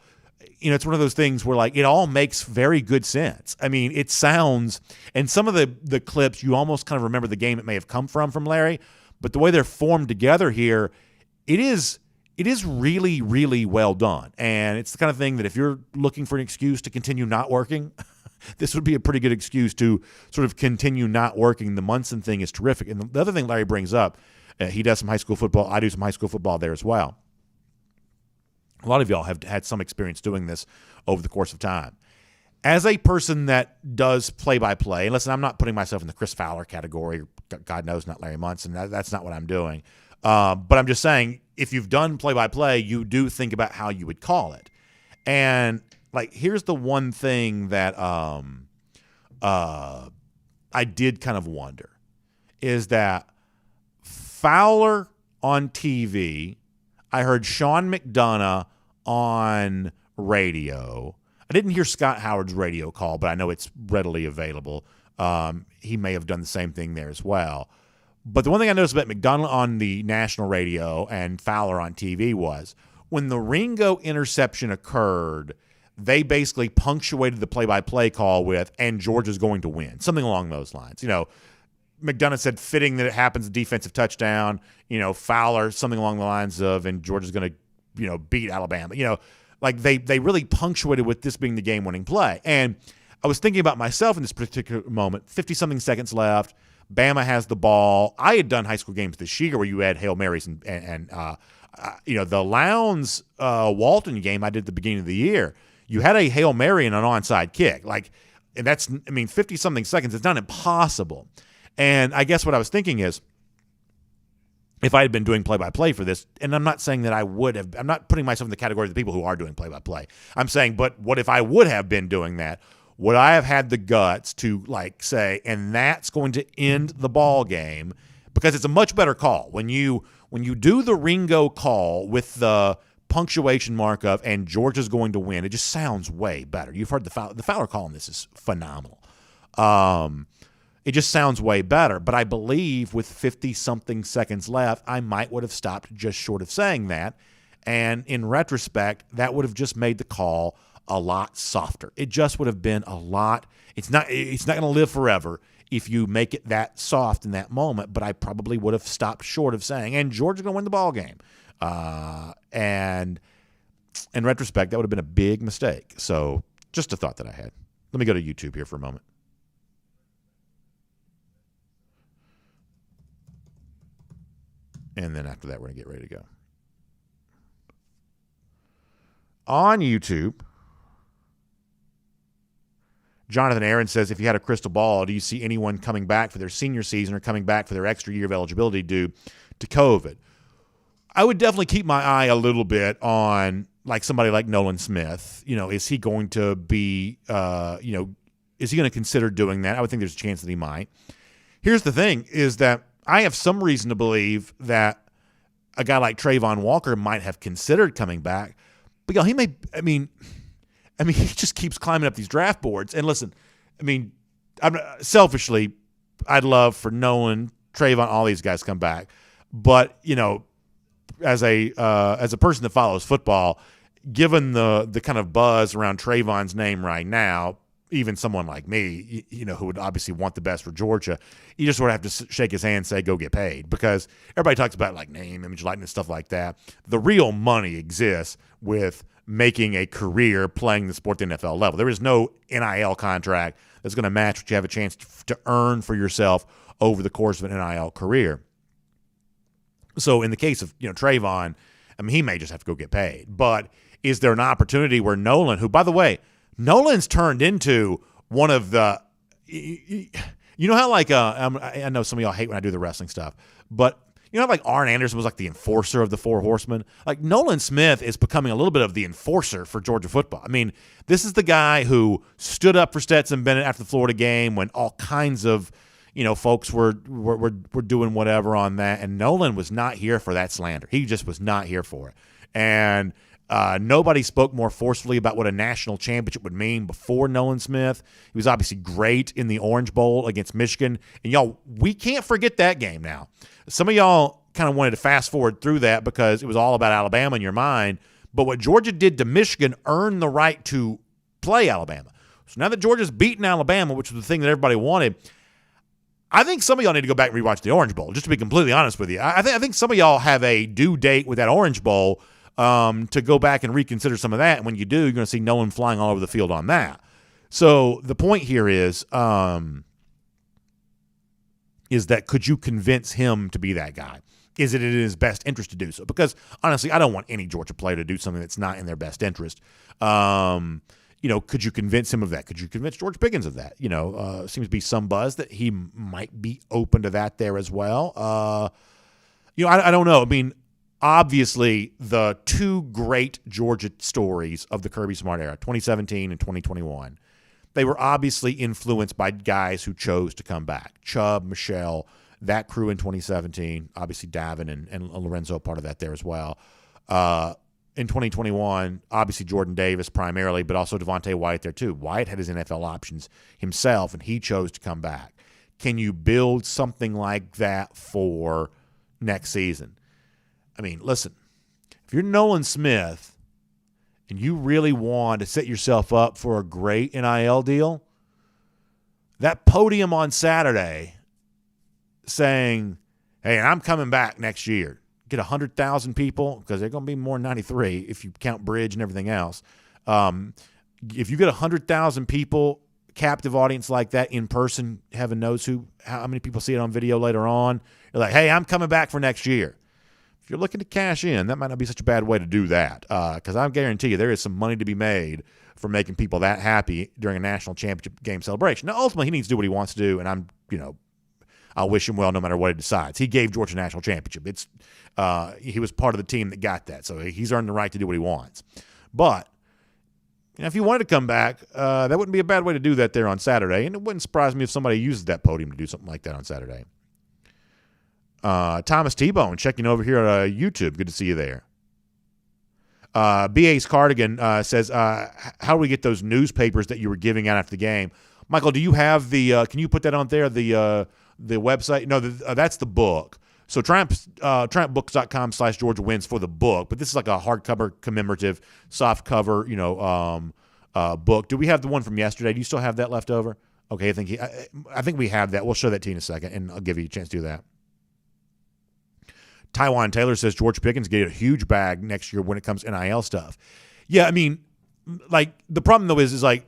It's one of those things where, it all makes very good sense. I mean, it sounds, and some of the clips, you almost kind of remember the game it may have come from Larry, but the way they're formed together here, it is really, really well done. And it's the kind of thing that if you're looking for an excuse to continue not working, this would be a pretty good excuse to sort of continue not working. The Munson thing is terrific. And the other thing Larry brings up, he does some high school football. I do some high school football there as well. A lot of y'all have had some experience doing this over the course of time. As a person that does play-by-play, and listen, I'm not putting myself in the Chris Fowler category, God knows, not Larry Munson. That's not what I'm doing. But I'm just saying, if you've done play-by-play, you do think about how you would call it. And, here's the one thing that I did kind of wonder, is that Fowler on TV, I heard Sean McDonough on radio. I didn't hear Scott Howard's radio call, but I know it's readily available. He may have done the same thing there as well. But the one thing I noticed about McDonald on the national radio and Fowler on TV was when the Ringo interception occurred, they basically punctuated the play-by-play call with, and Georgia's going to win, something along those lines. McDonough said fitting that it happens a defensive touchdown. Fowler, something along the lines of, and Georgia's going to, beat Alabama. They really punctuated with this being the game-winning play. And I was thinking about myself in this particular moment, 50-something seconds left. Bama has the ball. I had done high school games this year where you had Hail Marys and the Lowndes Walton game I did at the beginning of the year. You had a Hail Mary and an onside kick. And that's, 50-something seconds, it's not impossible. And I guess what I was thinking is, if I had been doing play-by-play for this, and I'm not saying that I would have, I'm not putting myself in the category of the people who are doing play-by-play. I'm saying, but what if I would have been doing that? Would I have had the guts to say, and that's going to end the ball game? Because it's a much better call. When you do the Ringo call with the punctuation mark of, and Georgia's going to win, it just sounds way better. You've heard the Fowler call on this is phenomenal. It just sounds way better. But I believe with 50-something seconds left, I would have stopped just short of saying that. And in retrospect, that would have just made the call a lot softer. It just would have been a lot. It's not going to live forever if you make it that soft in that moment, but I probably would have stopped short of saying, and Georgia's going to win the ball game. And in retrospect, that would have been a big mistake. So just a thought that I had. Let me go to YouTube here for a moment. And then after that, we're going to get ready to go. On YouTube, Jonathan Aaron says, if you had a crystal ball, do you see anyone coming back for their senior season or coming back for their extra year of eligibility due to COVID? I would definitely keep my eye a little bit on somebody like Nolan Smith. Is he going to be, is he going to consider doing that? I would think there's a chance that he might. Here's the thing is that I have some reason to believe that a guy like Trayvon Walker might have considered coming back. But he may, he just keeps climbing up these draft boards. And listen, selfishly, I'd love for Nolan, Trayvon, all these guys to come back. But, as a person that follows football, given the kind of buzz around Trayvon's name right now, even someone like me, who would obviously want the best for Georgia, you just sort of have to shake his hand and say, go get paid. Because everybody talks about name, image, likeness, stuff like that. The real money exists with making a career playing the sport at the NFL level. There is no NIL contract that's going to match what you have a chance to earn for yourself over the course of an NIL career. So in the case of Trayvon, he may just have to go get paid. But is there an opportunity where Nolan, who, by the way, Nolan's turned into one of the how I know some of y'all hate when I do the wrestling stuff, but how Arn Anderson was the enforcer of the Four Horsemen? Nolan Smith is becoming a little bit of the enforcer for Georgia football. This is the guy who stood up for Stetson Bennett after the Florida game when all kinds of folks were doing whatever on that, and Nolan was not here for that slander. He just was not here for it. And nobody spoke more forcefully about what a national championship would mean before Nolan Smith. He was obviously great in the Orange Bowl against Michigan. And y'all, we can't forget that game now. Some of y'all kind of wanted to fast forward through that because it was all about Alabama in your mind. But what Georgia did to Michigan earned the right to play Alabama. So now that Georgia's beaten Alabama, which was the thing that everybody wanted, I think some of y'all need to go back and rewatch the Orange Bowl, just to be completely honest with you. I think some of y'all have a due date with that Orange Bowl to go back and reconsider some of that. And when you do, you're going to see Nolan flying all over the field on that. So the point here is that could you convince him to be that guy? Is it in his best interest to do so? Because honestly, I don't want any Georgia player to do something that's not in their best interest. Could you convince him of that? Could you convince George Pickens of that? Seems to be some buzz that he might be open to that there as well. I don't know. Obviously, the two great Georgia stories of the Kirby Smart era, 2017 and 2021, they were obviously influenced by guys who chose to come back. Chubb, Michelle, that crew in 2017, obviously Davin and Lorenzo part of that there as well. in 2021, obviously Jordan Davis primarily, but also Devontae Wyatt there too. Wyatt had his NFL options himself, and he chose to come back. Can you build something like that for next season? I mean, listen, if you're Nolan Smith and you really want to set yourself up for a great NIL deal, that podium on Saturday saying, hey, I'm coming back next year, get 100,000 people, because they're going to be more than 93 if you count bridge and everything else. If you get 100,000 people, captive audience like that in person, heaven knows how many people see it on video later on. You're like, hey, I'm coming back for next year. If you're looking to cash in, that might not be such a bad way to do that, because I guarantee you there is some money to be made for making people that happy during a national championship game celebration. Now, ultimately, he needs to do what he wants to do, and I'll wish him well no matter what he decides. He gave Georgia a national championship. He was part of the team that got that, so he's earned the right to do what he wants. But if you wanted to come back, that wouldn't be a bad way to do that there on Saturday, and it wouldn't surprise me if somebody uses that podium to do something like that on Saturday. Thomas T-Bone checking over here at YouTube. Good to see you there. B.A.'s Cardigan says, how do we get those newspapers that you were giving out after the game? Michael, do you have the can you put that on there, the website? No, that's the book. So triumphbooks.com/Georgia Wins for the book, but this is like a hardcover commemorative soft cover, book. Do we have the one from yesterday? Do you still have that left over? Okay, I think we have that. We'll show that to you in a second, and I'll give you a chance to do that. Taiwan Taylor says George Pickens get a huge bag next year when it comes to NIL stuff. Yeah, I mean, like, the problem though is like,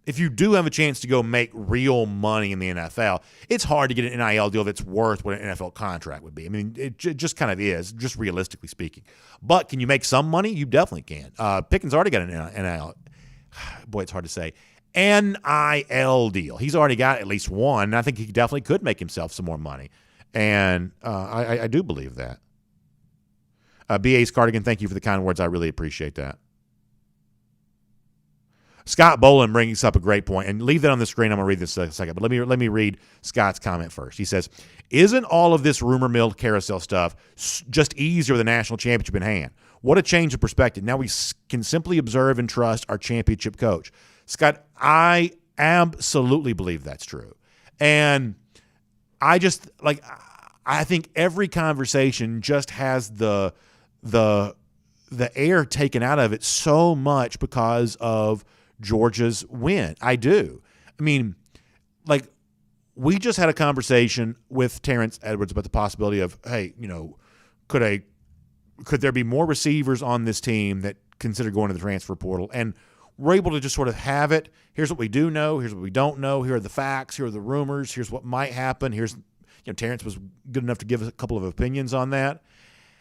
if you do have a chance to go make real money in the NFL, it's hard to get an NIL deal that's worth what an NFL contract would be. I mean, it just kind of is, just realistically speaking. But can you make some money? You definitely can. Pickens already got an NIL. Boy, it's hard to say. NIL deal. He's already got at least one. And I think he definitely could make himself some more money. And I do believe that. B.A.'s Cardigan, thank you for the kind words. I really appreciate that. Scott Boland brings up a great point, and leave that on the screen. I'm going to read this in a second, but let me read Scott's comment first. He says, isn't all of this rumor mill carousel stuff just easier with a national championship in hand? What a change of perspective. Now we can simply observe and trust our championship coach. Scott, I absolutely believe that's true. And I think every conversation just has the air taken out of it so much because of Georgia's win. I do. I mean, like, we just had a conversation with Terrence Edwards about the possibility of, hey, could there be more receivers on this team that consider going to the transfer portal? And we're able to just sort of have it. Here's what we do know. Here's what we don't know. Here are the facts. Here are the rumors. Here's what might happen. Terrence was good enough to give us a couple of opinions on that.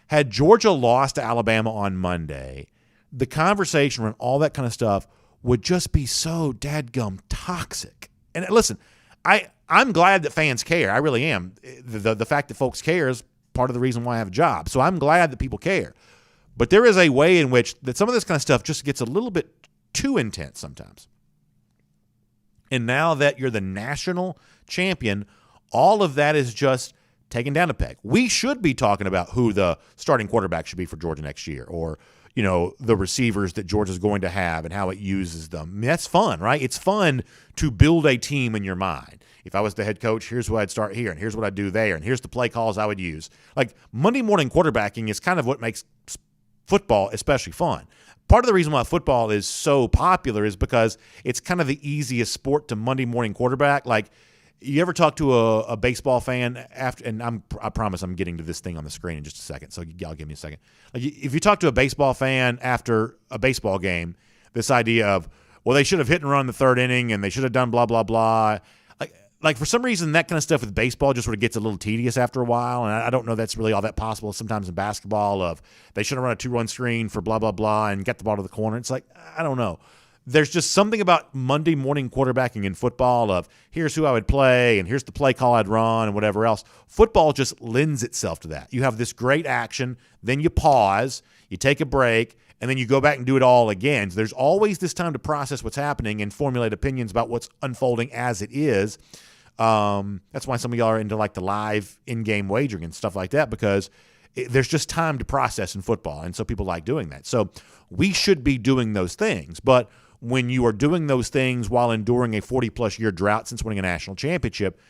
Had Georgia lost to Alabama on Monday, the conversation around all that kind of stuff would just be so dadgum toxic. And listen, I'm glad that fans care. I really am. The fact that folks care is part of the reason why I have a job. So I'm glad that people care. But there is a way in which that some of this kind of stuff just gets a little bit too intense sometimes. And now that you're the national champion, all of that is just taken down a peg. We should be talking about who the starting quarterback should be for Georgia next year, or the receivers that Georgia's going to have and how it uses them. I mean, that's fun, right? It's fun to build a team in your mind. If I was the head coach, here's who I'd start here, and here's what I'd do there, and here's the play calls I would use. Like, Monday morning quarterbacking is kind of what makes football especially fun. Part of the reason why football is so popular is because it's kind of the easiest sport to Monday morning quarterback. Like, you ever talk to a baseball fan after? And I promise I'm getting to this thing on the screen in just a second, so y'all give me a second. Like, if you talk to a baseball fan after a baseball game, this idea of, well, they should have hit and run in the third inning, and they should have done blah blah blah. Like for some reason, that kind of stuff with baseball just sort of gets a little tedious after a while, and I don't know that's really all that possible. Sometimes in basketball, of they should have run a 2-run screen for blah blah blah and get the ball to the corner. It's like, I don't know. There's just something about Monday morning quarterbacking in football of, here's who I would play and here's the play call I'd run and whatever else. Football just lends itself to that. You have this great action, then you pause, you take a break, and then you go back and do it all again. So there's always this time to process what's happening and formulate opinions about what's unfolding as it is. That's why some of y'all are into like the live in-game wagering and stuff like that, because there's just time to process in football, and so people like doing that. So we should be doing those things, but when you are doing those things while enduring a 40-plus year drought since winning a national championship,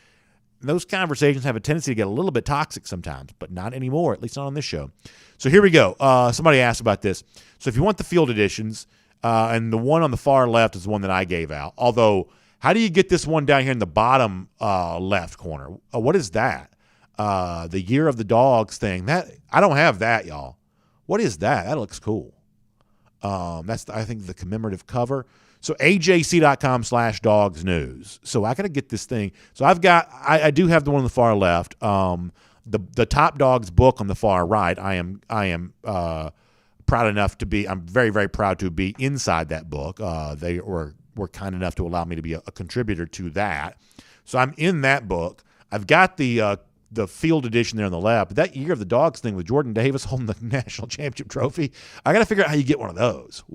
those conversations have a tendency to get a little bit toxic sometimes, but not anymore, at least not on this show. So here we go. Somebody asked about this. So if you want the field editions, and the one on the far left is the one that I gave out, although how do you get this one down here in the bottom left corner? What is that? The Year of the Dogs thing. That I don't have that, y'all. What is that? That looks cool. That's, I think, the commemorative cover. So ajc.com/dogs news. So I got to get this thing. So I do have the one on the far left. The Top Dogs book on the far right. I am proud enough to be. I'm very, very proud to be inside that book. They were kind enough to allow me to be a contributor to that. So I'm in that book. I've got the field edition there on the left. But that Year of the Dogs thing with Jordan Davis holding the national championship trophy, I got to figure out how you get one of those.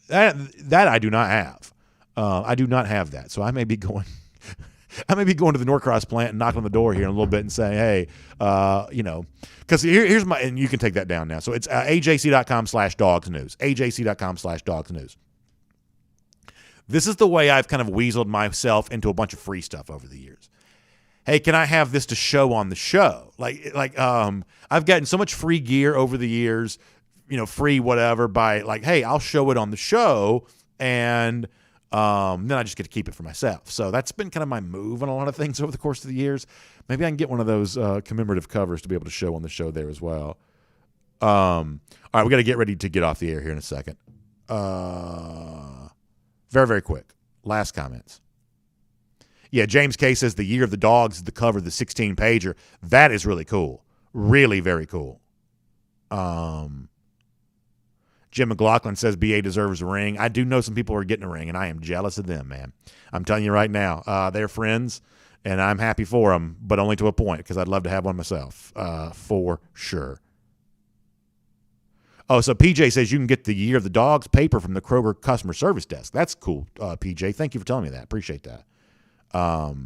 That I do not have. I do not have that. So I may be going to the Norcross plant and knocking on the door here in a little bit and saying, hey, because here's my, and you can take that down now. So it's ajc.com/dogs news. ajc.com/dogs news. This is the way I've kind of weaseled myself into a bunch of free stuff over the years. Hey, can I have this to show on the show? I've gotten so much free gear over the years, free whatever by hey, I'll show it on the show, and then I just get to keep it for myself. So that's been kind of my move on a lot of things over the course of the years. Maybe I can get one of those commemorative covers to be able to show on the show there as well. All right, we got to get ready to get off the air here in a second. Very, very quick. Last comments. Yeah, James K says the Year of the Dogs is the cover of the 16-pager. That is really cool. Really very cool. Jim McLaughlin says BA deserves a ring. I do know some people who are getting a ring, and I am jealous of them, man. I'm telling you right now, they're friends, and I'm happy for them, but only to a point, because I'd love to have one myself, for sure. Oh, so PJ says you can get the Year of the Dogs paper from the Kroger customer service desk. That's cool, PJ. Thank you for telling me that. Appreciate that. How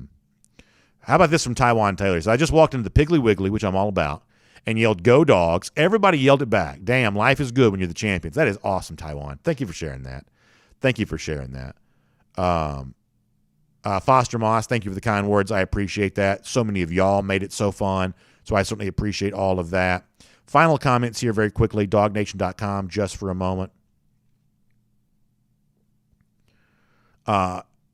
about this from Taiwan Taylor? So I just walked into the Piggly Wiggly, which I'm all about, and yelled, "Go Dogs." Everybody yelled it back. Damn, life is good when you're the champions. That is awesome, Taiwan. Thank you for sharing that. Foster Moss, thank you for the kind words. I appreciate that. So many of y'all made it so fun, so I certainly appreciate all of that. Final comments here very quickly, DawgNation.com, just for a moment.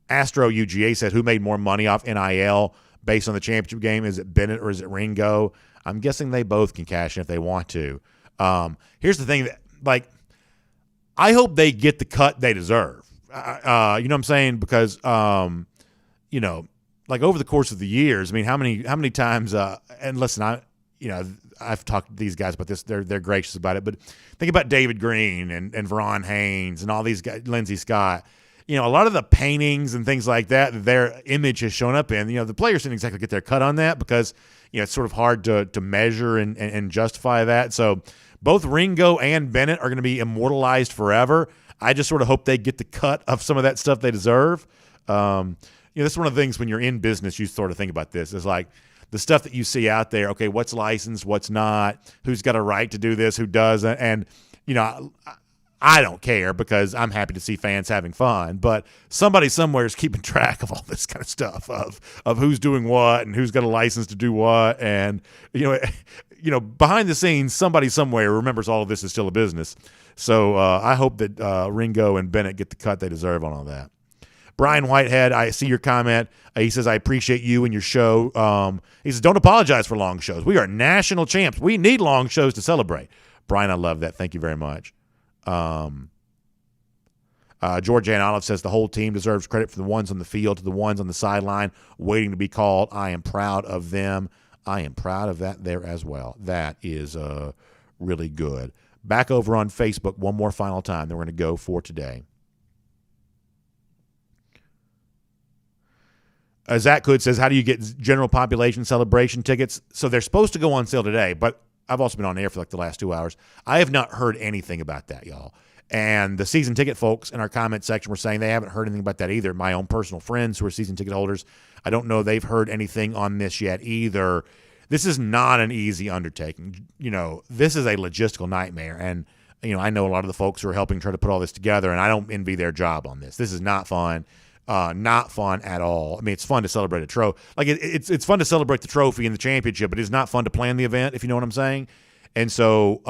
Astro UGA said, who made more money off NIL based on the championship game? Is it Bennett or is it Ringo? I'm guessing they both can cash in if they want to. Here's the thing. I hope they get the cut they deserve. You know what I'm saying? Because, over the course of the years, I mean, how many times, and listen, I've talked to these guys about this. They're gracious about it. But think about David Green and Veron Haynes and all these guys, Lindsey Scott. A lot of the paintings and things like that, their image has shown up in. The players didn't exactly get their cut on that because, it's sort of hard to measure and justify that. So both Ringo and Bennett are going to be immortalized forever. I just sort of hope they get the cut of some of that stuff they deserve. This is one of the things when you're in business, you sort of think about this. It's like the stuff that you see out there, okay, what's licensed, what's not, who's got a right to do this, who doesn't. And, I don't care because I'm happy to see fans having fun, but somebody somewhere is keeping track of all this kind of stuff of who's doing what and who's got a license to do what. And, behind the scenes, somebody somewhere remembers all of this is still a business. So I hope that Ringo and Bennett get the cut they deserve on all that. Brian Whitehead, I see your comment. He says, I appreciate you and your show. He says, don't apologize for long shows. We are national champs. We need long shows to celebrate. Brian, I love that. Thank you very much. George Ann Olive says the whole team deserves credit for the ones on the field to the ones on the sideline waiting to be called. I am proud of them. I am proud of that there as well. That is really good. Back over on Facebook one more final time. Then we're going to go for today. Zach Hood says, how do you get general population celebration tickets? So they're supposed to go on sale today, but I've also been on air for the last 2 hours. I have not heard anything about that, y'all. And the season ticket folks in our comment section were saying they haven't heard anything about that either. My own personal friends who are season ticket holders, I don't know they've heard anything on this yet either. this is not an easy undertaking. This is a logistical nightmare. And, I know a lot of the folks who are helping try to put all this together, and I don't envy their job on this. This is not fun. Not fun at all. I mean, it's fun to celebrate a trophy. Like it's fun to celebrate the trophy and the championship, but it's not fun to plan the event, if you know what I'm saying. And so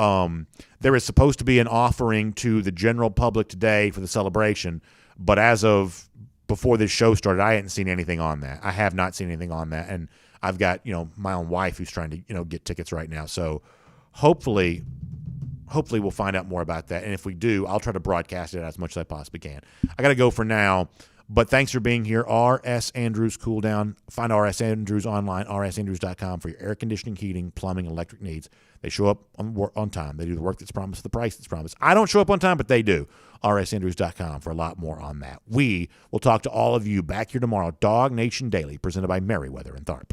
there is supposed to be an offering to the general public today for the celebration, but as of before this show started, I hadn't seen anything on that. I have not seen anything on that, and I've got my own wife who's trying to get tickets right now. So hopefully we'll find out more about that, and if we do, I'll try to broadcast it as much as I possibly can. I got to go for now. But thanks for being here. R.S. Andrews Cool Down. Find R.S. Andrews online, rsandrews.com, for your air conditioning, heating, plumbing, electric needs. They show up on time. They do the work that's promised, the price that's promised. I don't show up on time, but they do. rsandrews.com for a lot more on that. We will talk to all of you back here tomorrow. Dog Nation Daily, presented by Merriweather and Tharp.